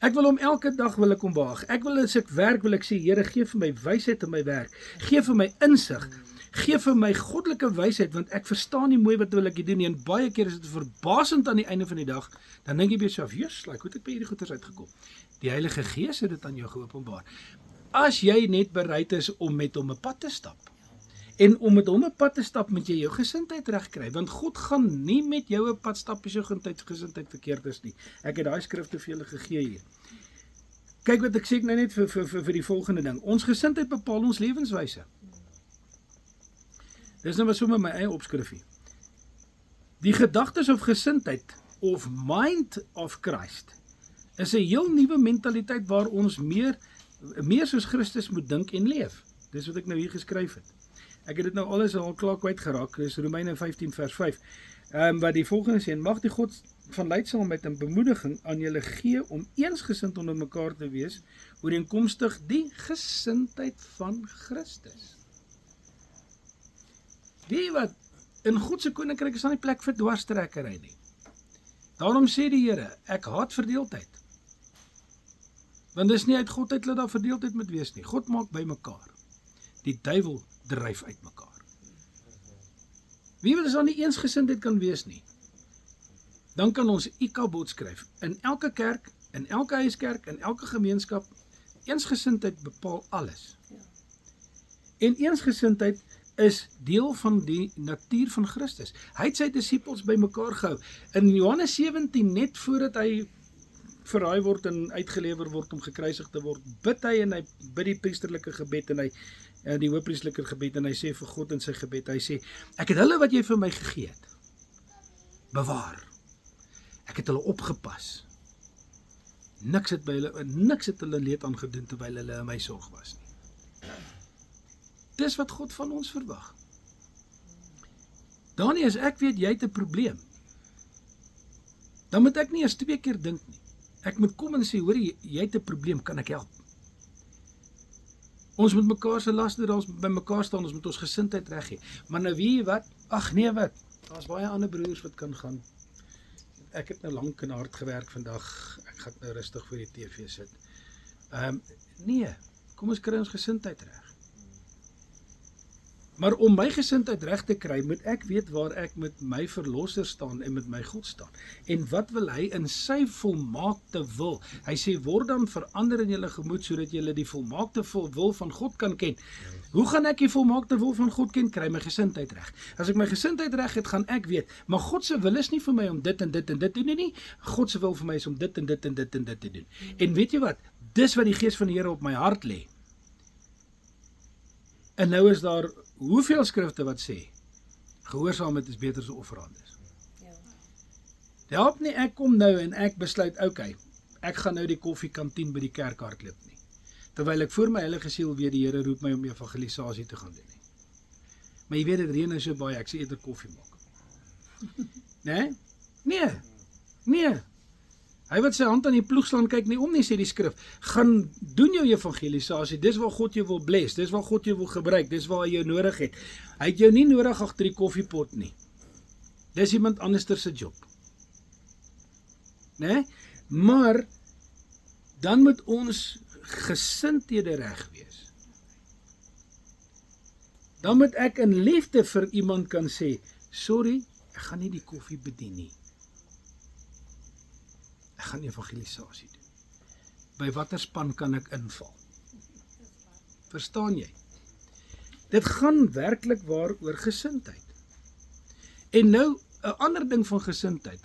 Ek wil hom elke dag wil ek hom behaag. Ek wil as ek werk wil ek sê, Here, gee vir my wysheid in my werk. Gee vir my insig. Gee vir my goddelike wysheid, want ek verstaan nie mooi wat wil ek doen nie. En baie keer is dit verbasend aan die einde van die dag. Dan dink jy by jouself, "Jesus, hoe het ek by hierdie goeters uitgekom?" Die Heilige Gees het dit aan jou geopenbaar. As jy net bereid is om met hom 'n pad te stap. En om met hom 'n pad te stap, moet jy jou gesindheid regkry, want God gaan nie met jou 'n pad stap as jou gesindheid verkeerd is nie. Ek het daai skrifte vir julle gegee hier. Kyk wat ek sê nou net vir die volgende ding. Ons gesindheid bepaal ons lewenswyse. Dis nou maar sommer my eie opskrifie. Die gedagtes of gesindheid of mind of Christ is 'n heel nuwe mentaliteit waar ons meer soos Christus moet dink en leef. Dis wat ek nou hier geskryf het. Ek het dit nou alles al klaar kwyt geraak, dis Romeine 15 vers 5, wat die volgende sê, en mag die God van leidsaamheid en bemoediging aan julle gee om eensgesind onder mekaar te wees, ooreenkomstig die gesindheid van Christus. Weet jy wat, in God se koninkryk is daar nie plek vir dwarstrekkery nie. Daarom sê die Here, ek haat verdeeldheid. Want dis nie uit God uit dat daar verdeeldheid moet wees nie. God maak by mekaar. Die duiwel dryf uit mekaar. Wie wil as daar nie eensgesindheid kan wees nie? Dan kan ons Ikabod skryf. In elke kerk, in elke huiskerk, in elke gemeenskap, eensgesindheid bepaal alles. En eensgesindheid is deel van die natuur van Christus. Hy het sy disippels by mekaar gehou. In Johannes 17, net voordat hy verraai word en uitgelewer word om gekruisig te word, bid hy en hy bid die priesterlike gebed en hy die hoëpriesterlike gebed en hy sê vir God in sy gebed, hy sê, ek het hulle wat jy vir my gegee het, bewaar. Ek het hulle opgepas. Niks het hulle leed aangedoen terwyl hulle in my sorg was nie. Dis wat God van ons verwag. Danie, as ek weet jy het 'n probleem, dan moet ek nie eers 2 keer dink nie. Ek moet kom en sê, hoor jy het 'n probleem, kan ek help? Ons moet mekaar se las dra, ons moet by mekaar staan, ons moet ons gesindheid reg hê. Maar nou weet jy wat? Ag nee wat, daar's baie ander broers wat kan gaan. Ek het nou lank en hard gewerk vandag, ek gaan nou rustig voor die TV sit. Nee, kom ons kry ons gesindheid reg. Maar om my gesindheid reg te kry, moet ek weet waar ek met my verlosser staan en met my God staan. En wat wil hy in sy volmaakte wil? Hy sê, word dan verander in julle gemoed, sodat julle die volmaakte wil van God kan ken. Hoe gaan ek die volmaakte wil van God ken? Kry my gesindheid reg. As ek my gesindheid reg het, gaan ek weet, maar God se wil is nie vir my om dit en dit en dit te doen nie. God se wil vir my is om dit en dit en dit en dit te doen. En weet jy wat? Dis wat die Gees van die Here op my hart lê. En nou is daar hoeveel skrifte wat sê, gehoorsaamheid is beter as offerandes. Dit help nie ek kom nou en ek besluit, okay, ek gaan nou die koffiekantien by die kerk hardloop nie. Terwyl ek voor my heilige siel weet die Here roep my om evangelisasie te gaan doen nie. Maar jy weet dit reën nou so baie, ek sê eerder koffie maak. Nee. Hy wat sy hand aan die ploeg slaan, kyk nie om nie, sê die skrif. Gaan doen jou evangelisasie, dis waar God jou wil bless, dis waar God jou wil gebruik, dis waar hy jou nodig het. Hy het jou nie nodig agter die koffiepot nie. Dis iemand anders se job. Maar dan moet ons gesindhede reg wees. Dan moet ek in liefde vir iemand kan sê, sorry, ek gaan nie die koffie bedien nie. Ek gaan evangelisasie doen. By watter span kan ek inval? Verstaan jy? Dit gaan werklik waar oor gesindheid. En nou, 'n ander ding van gesindheid.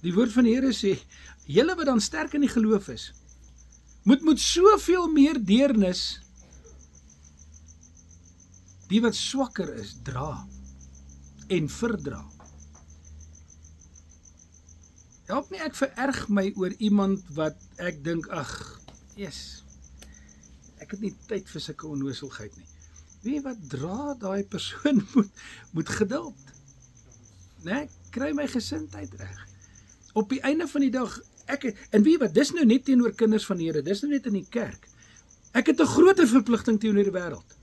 Die woord van die Here sê, julle wat dan sterk in die geloof is, moet soveel meer deernis, die wat swakker is, dra en verdra. Help nie ek vererg my oor iemand wat ek dink, ag, ek het nie tyd vir sulke onnoselheid nie. Weet jy wat, dra daai persoon moet geduld. Kry my gesindheid reg. Op die einde van die dag, en weet jy wat, dis nou net teenoor kinders van die Here, dis nou net in die kerk. Ek het 'n groter verpligting teenoor die wêreld.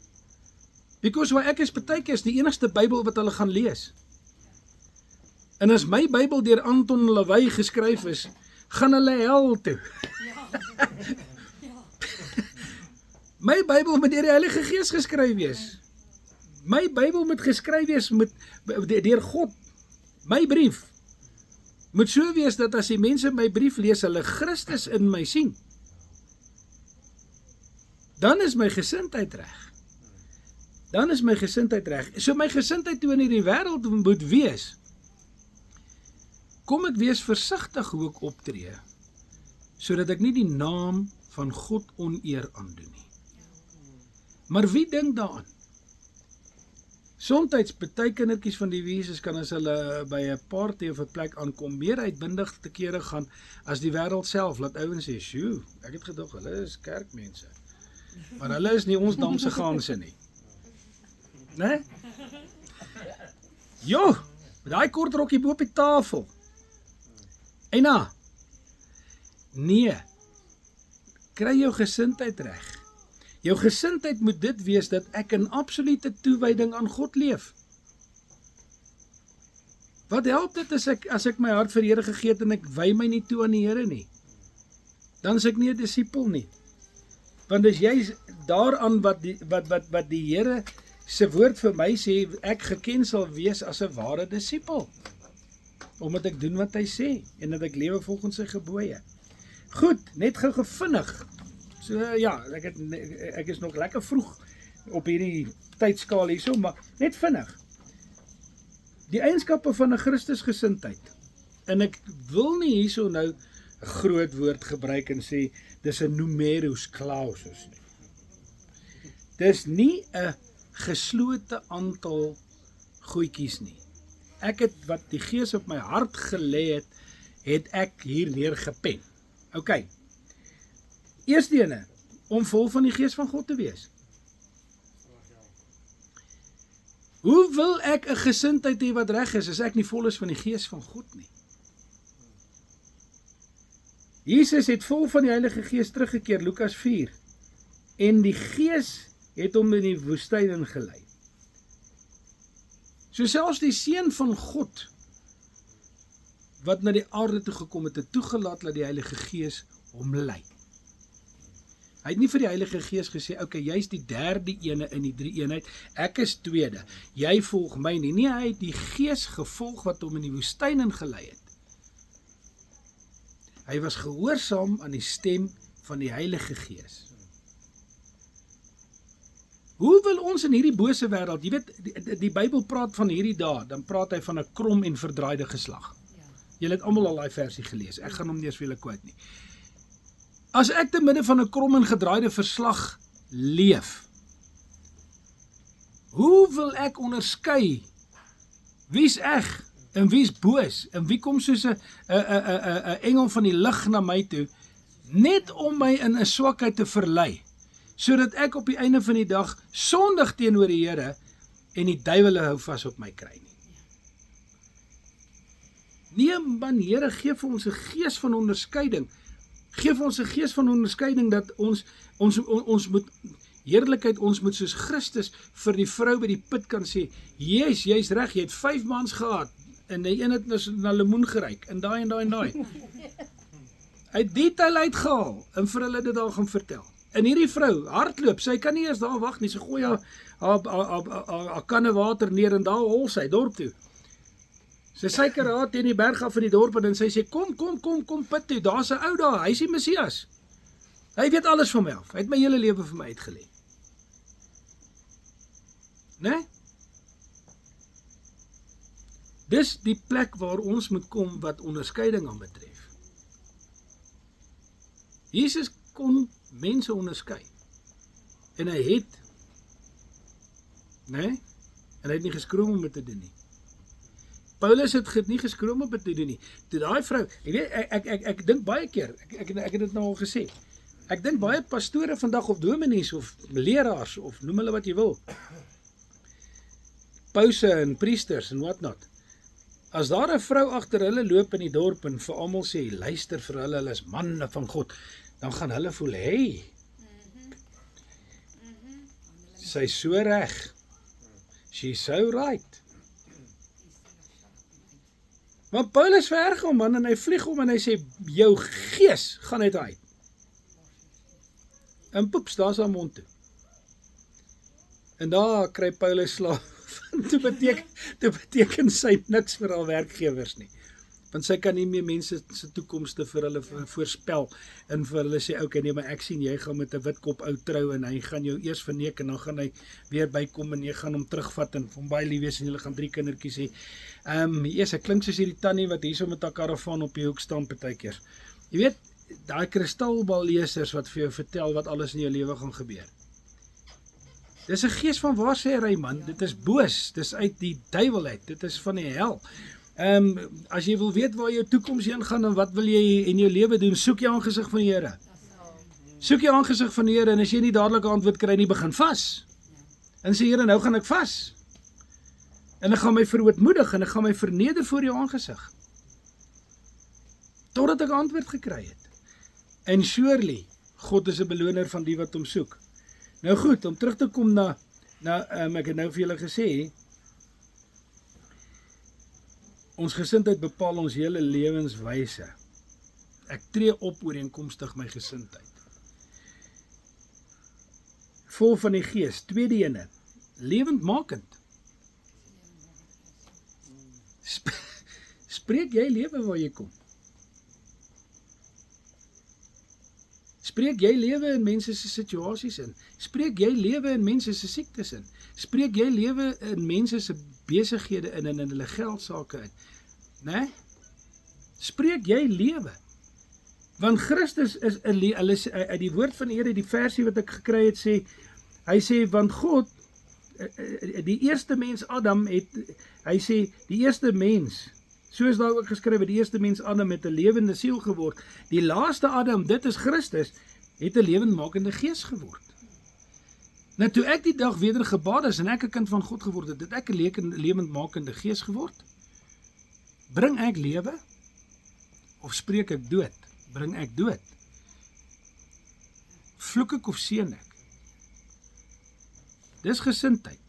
Because waar ek is, partykeer is die enigste Bybel wat hulle gaan lees. En as my Bybel deur Anton Lawey geskryf is, gaan hulle hel toe. My Bybel moet deur die Heilige Gees geskryf wees. My Bybel moet geskryf wees deur God. My brief moet so wees dat as die mense my brief lees, hulle Christus in my sien. Dan is my gesindheid reg. So my gesindheid toe in hierdie wêreld moet wees, kom ek wees versigtig hoe ek optree, sodat ek nie die naam van God oneer aandoen nie. Maar wie dink daaraan? Somtyds party kindertjies van die Jesus kan as hulle by 'n party of 'n plek aankom, meer uitbundig te kere gaan as die wêreld self. Laat ouens sê, "Sjoe, ek het gedog hulle is kerkmense." Maar hulle is nie ons damse gaanse nie. Jo, met daai kort rokkie bo op die tafel. Eina, nee, kry jou gesindheid reg. Jou gesindheid moet dit wees dat ek in absolute toewyding aan God leef. Wat help dit as ek my hart vir die Here gegee het en ek wy my nie toe aan die Here nie? Dan is ek nie 'n disipel nie. Want as jy daaraan wat die Here se woord vir my sê, ek geken sal wees as 'n ware disipel. Omdat ek doen wat hy sê, en dat ek lewe volgens sy gebooie. Goed, net gou vinnig. So ja, ek is nog lekker vroeg op hierdie tydskaal hierso, maar net vinnig. Die eienskappe van 'n Christusgesindheid. En ek wil nie hierso nou 'n groot woord gebruik en sê, dis 'n numerus clausus nie. Dis nie 'n geslote aantal goedjies nie. Ek het wat die Gees op my hart gelê het ek hier neergepen. OK. Eerste ene, om vol van die Gees van God te wees. Hoe wil ek 'n gesindheid hê wat reg is, as ek nie vol is van die Gees van God nie? Jesus het vol van die Heilige Gees teruggekeer, Lukas 4. En die Gees het hom in die woestyn ingelei. So selfs die Seun van God, wat na die aarde toe gekom het toegelaat dat die Heilige Gees hom lei. Hy het nie vir die Heilige Gees gesê, okay, jy is die derde ene in die drie eenheid, ek is tweede, jy volg my nie. Nee, hy het die Gees gevolg wat hom in die woestyn ingelei het. Hy was gehoorsaam aan die stem van die Heilige Gees. Hoe wil ons in hierdie bose wêreld, jy weet, die Bybel praat van hierdie dae, dan praat hy van 'n krom en verdraaide geslag. Julle het almal al daai versie gelees, ek gaan hom nie eens vir julle quote nie. As ek te midde van 'n krom en gedraaide verslag leef, hoe wil ek onderskei wie's eg en wie's boos en wie kom soos 'n engel van die lig na my toe, net om my in 'n swakheid te verlei, sodat ek op die einde van die dag sondig teenoor die Here en die duiwel hou vas op my kry nie. Nee man, Here, gee vir ons 'n gees van onderskeiding. Geef ons 'n gees van onderskeiding dat ons moet heerlikheid, ons moet soos Christus vir die vrou by die put kan sê, yes, jy's reg, jy het 5 mans gehad en die een het na lemoen geryk en daai en daai en daai. Hy het detail uitgehaal en vir hulle dit al gaan vertel. En hierdie vrou hardloop, sy kan nie eers daar wag nie, sy gooi haar kanne water neer en daar hol sy dorp toe. Sy suiker haar teen die berg af in die dorp en sy sê, kom put toe, daar's 'n ou daar, hy is die Messias. Hy weet alles van my af, hy het my hele lewe vir my uitgelê. Né? Dis die plek waar ons moet kom wat onderskeiding aan betref. Jesus kon mense onderskei. En hy het, né? En hy het nie geskroom om dit te doen nie. Paulus het nie geskroom om dit te doen nie. Toe daai vrou, jy weet, ek dink baie keer, ek het dit nou al gesê, ek dink baie pastore vandag of dominees of leraars of noem hulle wat jy wil, pause en priesters en what not, as daar 'n vrou agter hulle loop in die dorp en vir almal sê, luister vir hulle is manne van God, dan gaan hulle voel, hey, sy is so reg, she's so right. Maar Paulus verg hom man en hy vlieg hom en hy sê, jou gees gaan uit. En poeps, daar is haar mond toe. En daar kry Paulus slaaf. Toe beteken sy niks vir haar werkgewers nie. Want sy kan nie meer mense se toekomste vir hulle voorspel en vir hulle sê, okay, nee, maar ek sien jy gaan met 'n witkop ou trou en hy gaan jou eers verneek en dan gaan hy weer bykom en jy gaan hom terugvat en hom baie lief wees en julle gaan 3 kindertjies hê. Hy klink soos hierdie tannie wat hierso met haar karavaan op die hoek staan partykeer. Jy weet, daai kristalballesers wat vir jou vertel wat alles in jou lewe gaan gebeur. Dis 'n gees van waarsêry man, dit is boos, dis uit die duiwel uit, dit is van die hel. As jy wil weet waar jou toekoms heen gaan en wat wil jy in jou lewe doen, soek jy aangesig van die Here. Soek jy aangesig van die Here en as jy nie dadelik 'n antwoord kry nie, begin vas. En sê Here, nou gaan ek vas. En ek gaan my verootmoedig en ek gaan my verneder voor jou aangesig. Totdat ek antwoord gekry het. En surely, God is 'n beloner van die wat hom soek. Nou goed, om terug te kom na ek het nou vir julle gesê, ons gesindheid bepaal ons hele lewenswyse. Ek tree op ooreenkomstig my gesindheid. Vol van die Gees, tweede ene, lewendmakend. Spreek jy lewe waar jy kom? Spreek jy lewe in mense se situasies in? Spreek jy lewe in mense se siektes in? Spreek jy lewe in mense se besighede in hulle geldsaake in? Né? Spreek jy lewe? Want Christus is uit die woord van die Here, die versie wat ek gekry het sê, hy sê, want God, die eerste mens Adam het, hy sê, die eerste mens, soos daar ook geskryf het, die eerste mens Adam het 'n lewende siel geword. Die laaste Adam, dit is Christus, het 'n lewendmakende gees geword. Nou toe ek die dag wedergebaar is en ek 'n kind van God geword het, het ek 'n lewendmakende gees geword? Bring ek lewe? Of spreek ek dood? Bring ek dood? Vloek ek of seën ek? Dis gesindheid.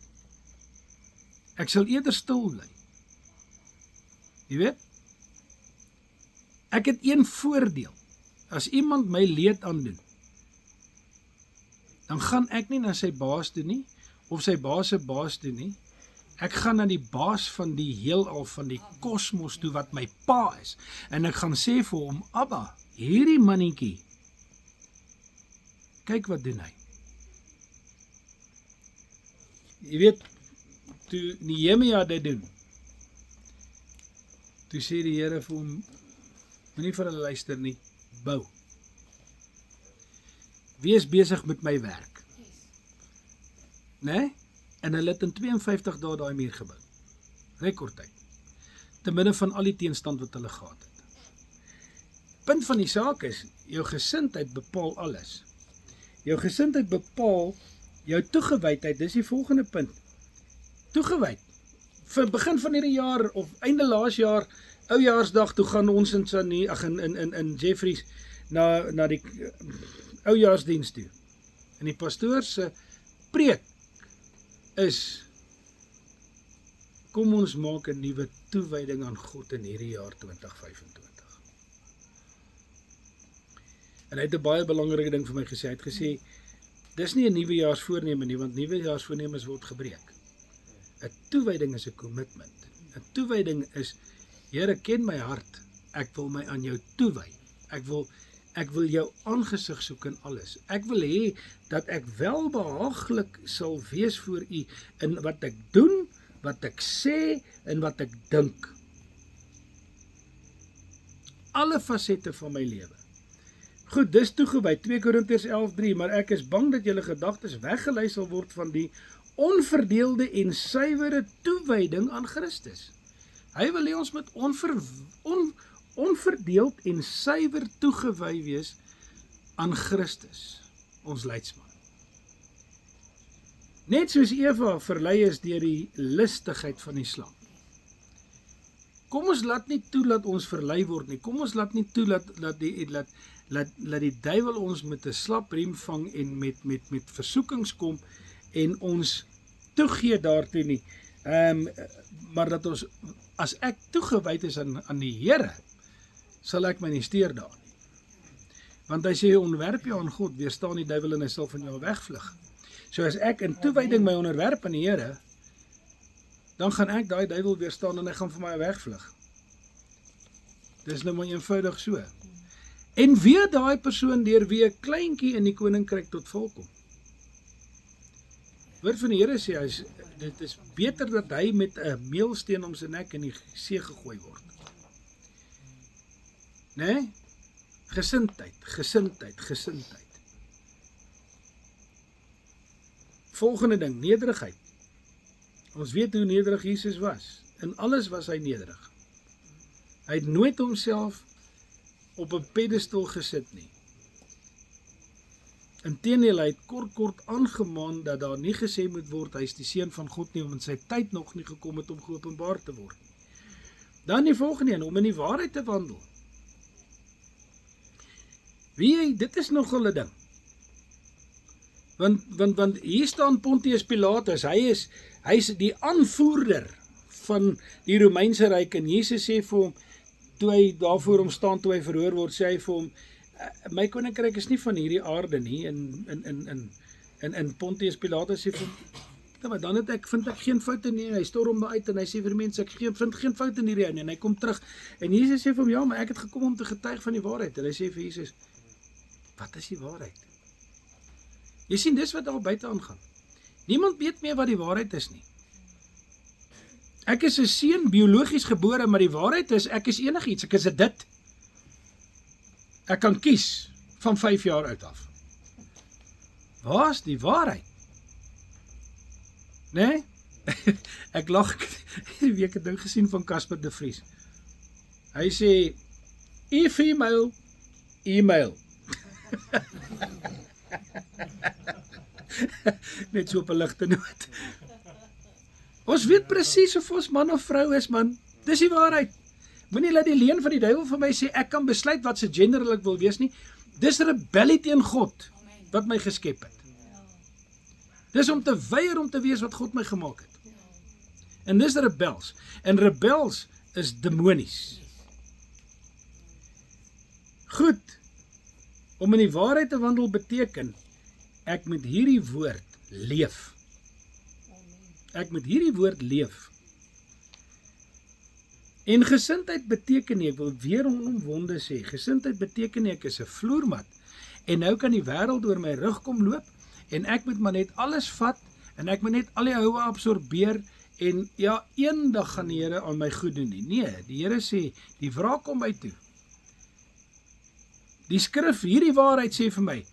Ek sal eerder stil bly. Jy weet? Ek het een voordeel. As iemand my leed aandoen, dan gaan ek nie na sy baas toe nie, of sy baas se baas toe nie. Ek gaan na die baas van die heelal, van die kosmos toe, wat my pa is. En ek gaan sê vir hom, Abba, hierdie mannetjie, kyk wat doen hy. Jy weet, toe Nehemia dit doen, toe sê die Here vir hom, moenie vir hulle luister nie, bou. Wees besig met my werk. Nee? En hulle het in 52 dae daai muur gebou. Rekordtyd. Te midde van al die teenstand wat hulle gehad het. Punt van die saak is, jou gesindheid bepaal alles. Jou gesindheid bepaal jou toegewydheid, dis die volgende punt. Toegewyd. Vir begin van hierdie jaar, of einde laas jaar, Oujaarsdag, toe gaan ons in Jeffries na die Oujaarsdiens toe. En die pastoor se preek is, kom ons maak 'n nuwe toewyding aan God in hierdie jaar 2025. En hy het 'n baie belangrike ding vir my gesê. Hy het gesê, dis nie 'n nuwejaarsvoorneme nie, want nuwejaarsvoornemens word gebreek. 'n Toewyding is 'n commitment. 'n Toewyding is, Here, ken my hart, ek wil my aan jou toewy. Ek wil jou aangesig soek in alles. Ek wil hê dat ek welbehaaglik sal wees voor u in wat ek doen, wat ek sê en wat ek dink. Alle fasette van my lewe. Goed, dis toegewy, 2 Korintiërs 11:3, maar ek is bang dat julle gedagtes weggelei sal word van die onverdeelde en suiwere toewyding aan Christus. Hy wil hê ons moet onverdeeld en suiwer toegewy wees aan Christus, ons leidsman. Net soos Eva verlei is deur die lustigheid van die slang. Kom ons laat nie toe dat ons verlei word nie. Kom ons laat nie toe dat die duiwel ons met 'n slapriem vang en met versoekings kom en ons toegee daartoe nie. Maar dat ons, as ek toegewyd is aan die Here, sal ek my nie steur daar nie. Want hy sê, onderwerp jou aan God, weerstaan die duiwel en hy sal van jou wegvlug. So as ek in toewyding my onderwerp aan die Here, dan gaan ek daai duiwel weerstaan en hy gaan van my wegvlug. Dis nou maar eenvoudig so. En wie daai persoon deur wie 'n kleintjie in die koninkryk tot val kom. Woord van die Here sê, dit is beter dat hy met 'n meelsteen om sy nek in die see gegooi word. Nee? Gesindheid. Volgende ding, nederigheid. Ons weet hoe nederig Jesus was. In alles was hy nederig. Hy het nooit homself op 'n pedestal gesit nie. Inteendeel, hy het kort aangemaan dat daar nie gesê moet word, hy is die seun van God nie, want sy tyd nog nie gekom het om geopenbaar te word. Dan die volgende een, om in die waarheid te wandel. Dit is nogal 'n ding. Want hier staan Pontius Pilatus, hy is die aanvoerder van die Romeinse ryk, en Jesus sê vir hom, toe hy daarvoor hom staan, toe hy verhoor word, sê hy vir hom, my koninkryk is nie van hierdie aarde nie, en Pontius Pilatus sê vir hom, maar dan vind ek geen fout in nie, hy storm daar uit, en hy sê vir die mense, ek vind geen fout in hierdie, en hy kom terug, en Jesus sê vir hom, ja, maar ek het gekom om te getuig van die waarheid, en hy sê vir Jesus, wat is die waarheid? Jy sien, dis wat daar buite aangaan. Niemand weet meer wat die waarheid is nie. Ek is 'n seun, biologies gebore, maar die waarheid is, ek is enigiets, ek is 'n dit. Ek kan kies van 5 jaar uit af. Waar is die waarheid? Nee? Ek lag, die week het ding gesien van Casper de Vries. Hy sê, e-female, e-mail. Net so op 'n ligte noot. Ons weet presies of ons man of vrou is, man. Dis die waarheid. Moenie laat die leuen van die duiwel vir my sê, ek kan besluit wat se gender ek wil wees nie. Dis rebellie teen God, wat my geskep het. Dis om te weier om te wees wat God my gemaak het. En dis rebels. En rebels is demonies. Goed, om in die waarheid te wandel beteken, ek moet hierdie woord leef. Ek moet hierdie woord leef. En gesindheid beteken nie, ek wil weer onomwonde sê, gesindheid beteken nie, ek is 'n vloermat, en nou kan die wêreld oor my rug kom loop, en ek moet maar net alles vat, en ek moet net al die houe absorbeer, en ja, eendag gaan die Here aan my goed doen nie. Nee, die Here sê, die wraak kom my toe. Die skrif, hierdie waarheid sê vir my,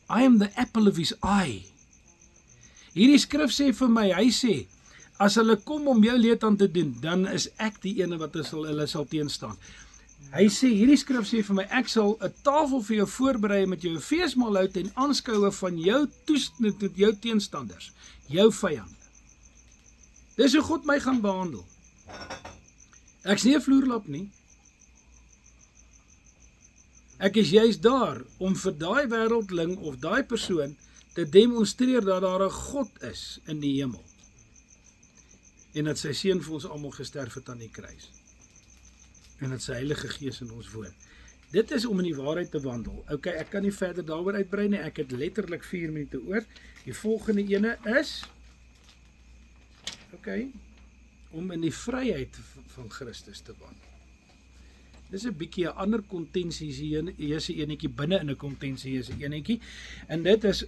I am the apple of his eye. Hierdie skrif sê vir my, hy sê, as hulle kom om jou leed aan te doen, dan is ek die ene wat hulle sal teenstaan. Hy sê, hierdie skrif sê vir my, ek sal 'n tafel vir jou voorberei met jou 'n feesmaal hou ten aanskoue van jou jou teenstanders, jou vyande. Dis hoe God my gaan behandel. Ek's nie 'n vloerlap nie. Ek is juist daar om vir daai wêreldling of daai persoon te demonstreer dat daar 'n God is in die hemel. En dat sy seun vir ons almal gesterf het aan die kruis. En dat sy Heilige Gees in ons woon. Dit is om in die waarheid te wandel. Ok, ek kan nie verder daaroor uitbrei nie. Ek het letterlik 4 minute oor. Die volgende ene is, om in die vryheid van Christus te wandel. Dis 'n bietjie 'n ander kontensie, hier is 'n enetjie binne in 'n kontensie, is 'n enetjie. En dit is,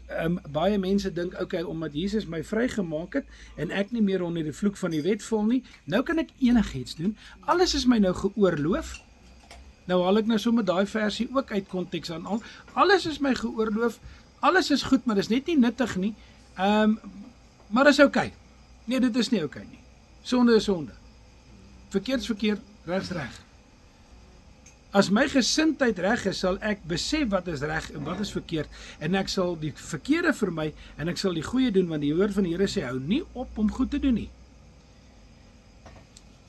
baie mense dink, omdat Jesus my vrygemaak het, en ek nie meer onder die vloek van die wet val nie, nou kan ek enigiets doen, alles is my nou geoorloof. Nou haal ek nou sommer daai versie ook uit konteks aan, alles is my geoorloof, alles is goed, maar dis net nie nuttig nie, maar is okay. Nee, dit is nie okay nie. Sonde is sonde. Verkeerd is verkeerd, reg is reg. As my gesindheid reg is, sal ek besef wat is reg en wat is verkeerd, en ek sal die verkeerde vermy, en ek sal die goeie doen, want die woord van die Here sê, hou nie op om goed te doen nie.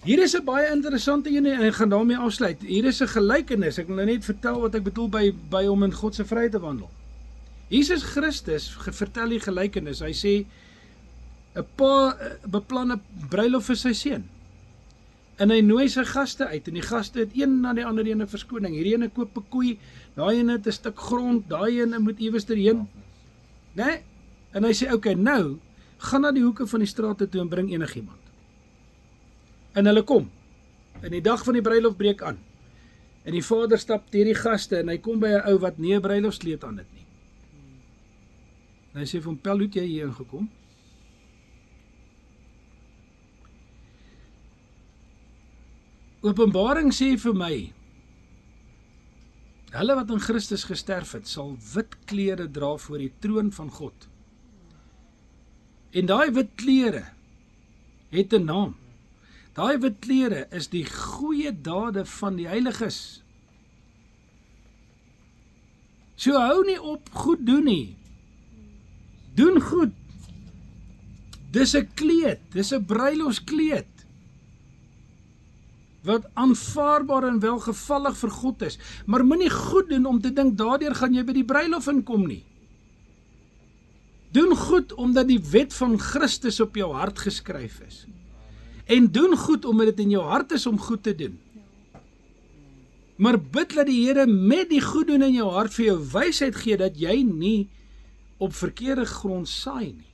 Hier is 'n baie interessante ene, en ek gaan daarmee afsluit. Hier is 'n gelykenis, ek wil nou net vertel wat ek bedoel by om in God se vryheid te wandel. Jesus Christus vertel die gelykenis, hy sê, 'n pa beplan 'n bruilof vir sy seun. En hy nooi sy gaste uit, en die gaste het een na die ander ene verskoning. Hierdie ene koop 'n koei, daai ene het 'n stuk grond, daai ene moet iewers erheen. Nee? En hy sê, nou, gaan na die hoeke van die strate toe en bring enigiemand. En hulle kom. En die dag van die bruilof breek aan. En die vader stap deur die gaste, en hy kom by 'n ou wat nie 'n bruilofskleed aan het nie. En hy sê vir hom, Pel, hoe het jy hier ingekom? Openbaring sê vir my, hulle wat in Christus gesterf het, sal wit klere dra voor die troon van God. En daai wit klere het 'n naam. Daai wit klere is die goeie dade van die heiliges. So hou nie op goed doen nie. Doen goed. Dis 'n kleed, dis 'n bruilofskleed. Wat aanvaarbaar en welgevallig vir God is. Maar moenie goed doen om te dink daardeur gaan jy by die bruilof inkom nie. Doen goed omdat die wet van Christus op jou hart geskryf is. En doen goed omdat dit in jou hart is om goed te doen. Maar bid dat die Here met die goed doen in jou hart vir jou wysheid gee dat jy nie op verkeerde grond saai nie.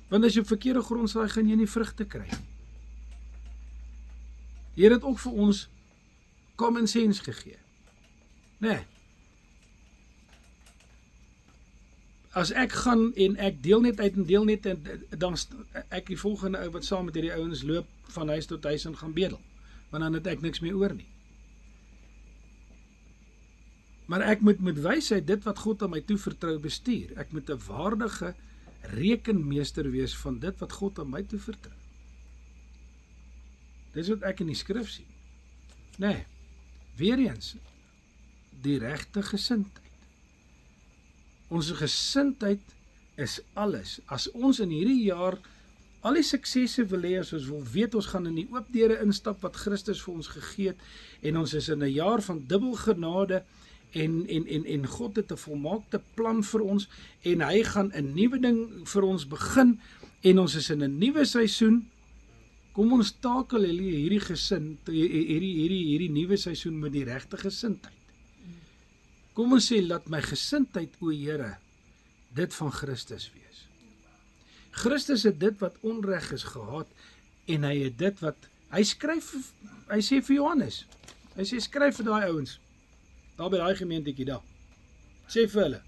Want as jy op verkeerde grond saai, gaan jy nie vrugte kry. Die Here het ook vir ons common sense gegee. Nee. As ek gaan en ek deel net uit en deel net, en dan ek die volgende ou wat saam met hierdie ouens loop van huis tot huis en gaan bedel, want dan het ek niks meer oor nie. Maar ek moet met wysheid dit wat God aan my toevertrou bestuur. Ek moet 'n waardige rekenmeester wees van dit wat God aan my toevertrou. Dis wat ek in die skrif sien. Nee, weer eens, die regte gesindheid. Ons gesindheid is alles. As ons in hierdie jaar al die suksesse wil hê, as ons wil weet, ons gaan in die oop deure instap wat Christus vir ons gegee het, en ons is in 'n jaar van dubbel genade, en God het 'n volmaakte plan vir ons, en hy gaan 'n nuwe ding vir ons begin, en ons is in 'n nuwe seisoen. Kom ons takel hierdie gesin, hierdie nuwe seisoen met die regte gesindheid. Kom ons sê, laat my gesindheid, o Here, dit van Christus wees. Christus het dit wat onreg is gehaat, en hy het dit wat, hy sê vir Johannes, hy sê, skryf vir daai ouens, daar by daai gemeentetjie daar, sê vir hulle,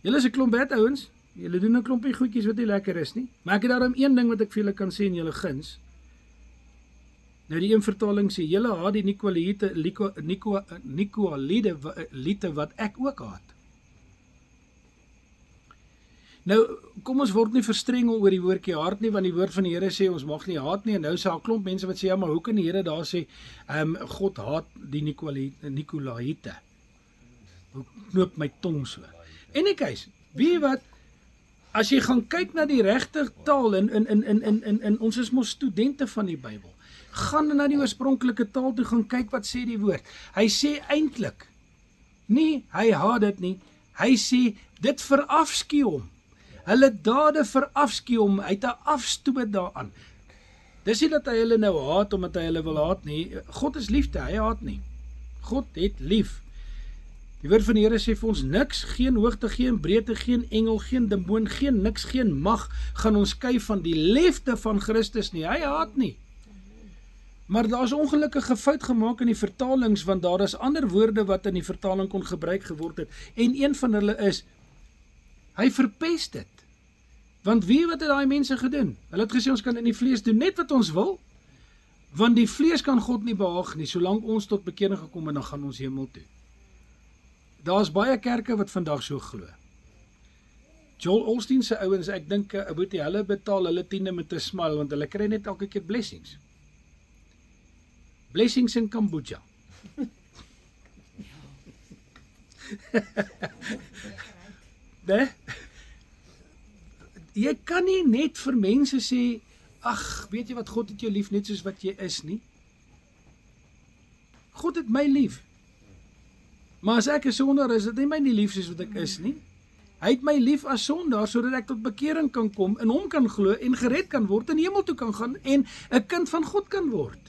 julle is 'n klomp bad ouens, julle doen 'n klompie goedjies wat nie lekker is nie, maar ek het daarom een ding wat ek vir julle kan sê in julle guns. Nou die een vertaling sê, julle haat die Nikolaïte wat ek ook haat. Nou, kom ons word nie verstreng oor die woordjie haat nie, want die woord van die Here sê, ons mag nie haat nie, en nou sê 'n klomp mense wat sê, ja, maar hoe kan die Here daar sê, God haat die Nikolaïte? Hoe knoop my tong so? En ek weet jy wat, as jy gaan kyk na die regte taal, in ons is mos studente van die Bybel, gaan na die oorspronklike taal toe, gaan kyk wat sê die woord. Hy sê eintlik, nie, hy haat dit nie, hy sê, dit verafskuw hom. Hulle dade verafskuw hom, hy het 'n afstoot daaraan. Dis nie dat hy hulle nou haat, omdat hy hulle wil haat nie. God is liefde, hy haat nie. God het lief. Die woord van die Here sê vir ons, niks, geen hoogte, geen breedte, geen engel, geen demoon, geen niks, geen mag, gaan ons skei van die liefde van Christus nie. Hy haat nie. Maar daar is ongelukkige fout gemaak in die vertalings, want daar is ander woorde wat in die vertaling kon gebruik geword het, en een van hulle is, hy verpest dit. Want wie wat het daai mense gedoen? Hulle het gesê, ons kan in die vlees doen net wat ons wil, want die vlees kan God nie behaag nie, solank ons tot bekering gekom en dan gaan ons hemel toe. Daar is baie kerke wat vandag so glo. Joel Osteen se ouens, ek dink, hulle betaal hulle tiende met 'n smile, want hulle kry net elke keer blessings. Blessings in Kambodja. Nee? Jy kan nie net vir mense sê, ag, weet jy wat, God het jou lief net soos wat jy is nie. God het my lief. Maar as ek 'n sondaar is, het hy my nie lief soos wat ek is nie. Hy het my lief as sondaar, sodat ek tot bekering kan kom, in hom kan glo, en gered kan word, in die hemel toe kan gaan, en 'n kind van God kan word.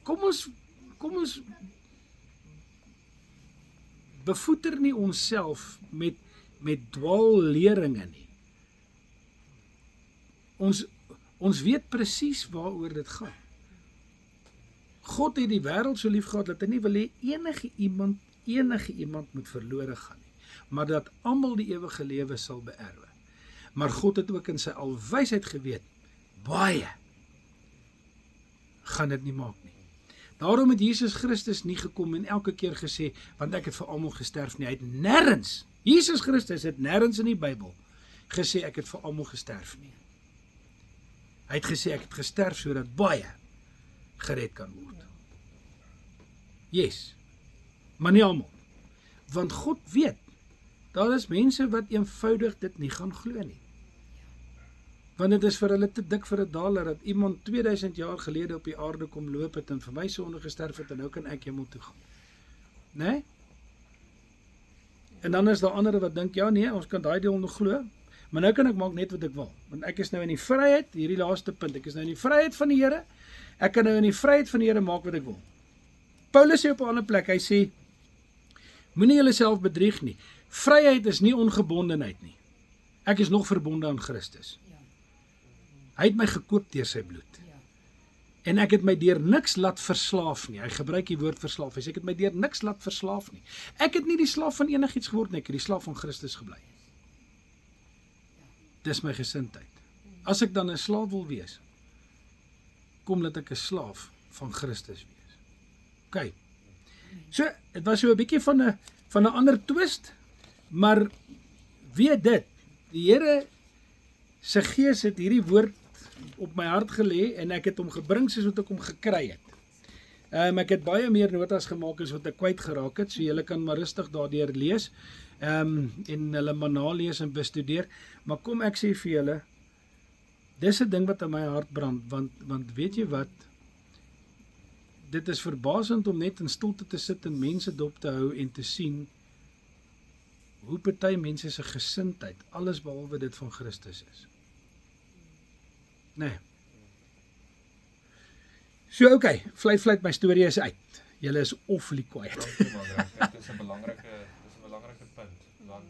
Kom ons bevoeter nie onsself met dwaalleringe nie. Ons weet presies waaroor dit gaan. God het die wêreld so lief gehad, dat hy nie wil hê enige iemand moet verlore gaan nie, maar dat almal die ewige lewe sal beerwe. Maar God het ook in sy alwysheid geweet, baie gaan dit nie maak nie. Daarom het Jesus Christus nie gekom en elke keer gesê, want ek het vir almal gesterf nie. Hy het nêrens, Jesus Christus het nêrens in die Bybel gesê, ek het vir almal gesterf nie. Hy het gesê, ek het gesterf sodat baie gered kan word. Yes, maar nie almal. Want God weet, daar is mense wat eenvoudig dit nie gaan glo nie. Want dit is vir hulle te dik vir 'n daler, dat iemand 2000 jaar gelede op die aarde kom loop het, en vir my sonde gesterf het, en nou kan ek hemel toe gaan. Nee? En dan is daar ander wat dink, ja nee, ons kan daai deel nog glo, maar nou kan ek maak net wat ek wil, want ek is nou in die vryheid, hierdie laaste punt, ek is nou in die vryheid van die Here, ek kan nou in die vryheid van die Here maak wat ek wil. Paulus sê op 'n ander plek, hy sê, moenie julleself bedrieg nie, vryheid is nie ongebondenheid nie, ek is nog verbonde aan Christus. Hy het my gekoop deur sy bloed. En ek het my deur niks laat verslaaf nie. Hy gebruik die woord verslaaf. Hy sê ek het my deur niks laat verslaaf nie. Ek het nie die slaaf van enigiets geword nie, ek het die slaaf van Christus gebly. Dis my gesindheid. As ek dan 'n slaaf wil wees, kom dat ek 'n slaaf van Christus wees. OK. So, dit was so 'n bietjie van 'n ander twist, maar weet dit, die Here se Gees het hierdie woord op my hart gelê, en ek het hom gebring soos wat ek hom gekry het. Ek het baie meer notas gemaak as wat ek kwyt geraak het, so julle kan maar rustig daardeur lees, en hulle maar nalees en bestudeer, maar kom ek sê vir julle, dis 'n ding wat in my hart brand, want weet jy wat, dit is verbasend om net in stilte te sit en mense dop te hou en te sien hoe party mense se gesindheid alles behalwe dit van Christus is. Nee. So okay, vlei my storie is uit. Julle is awfully quiet. Dankie man, dit is 'n belangrike punt, want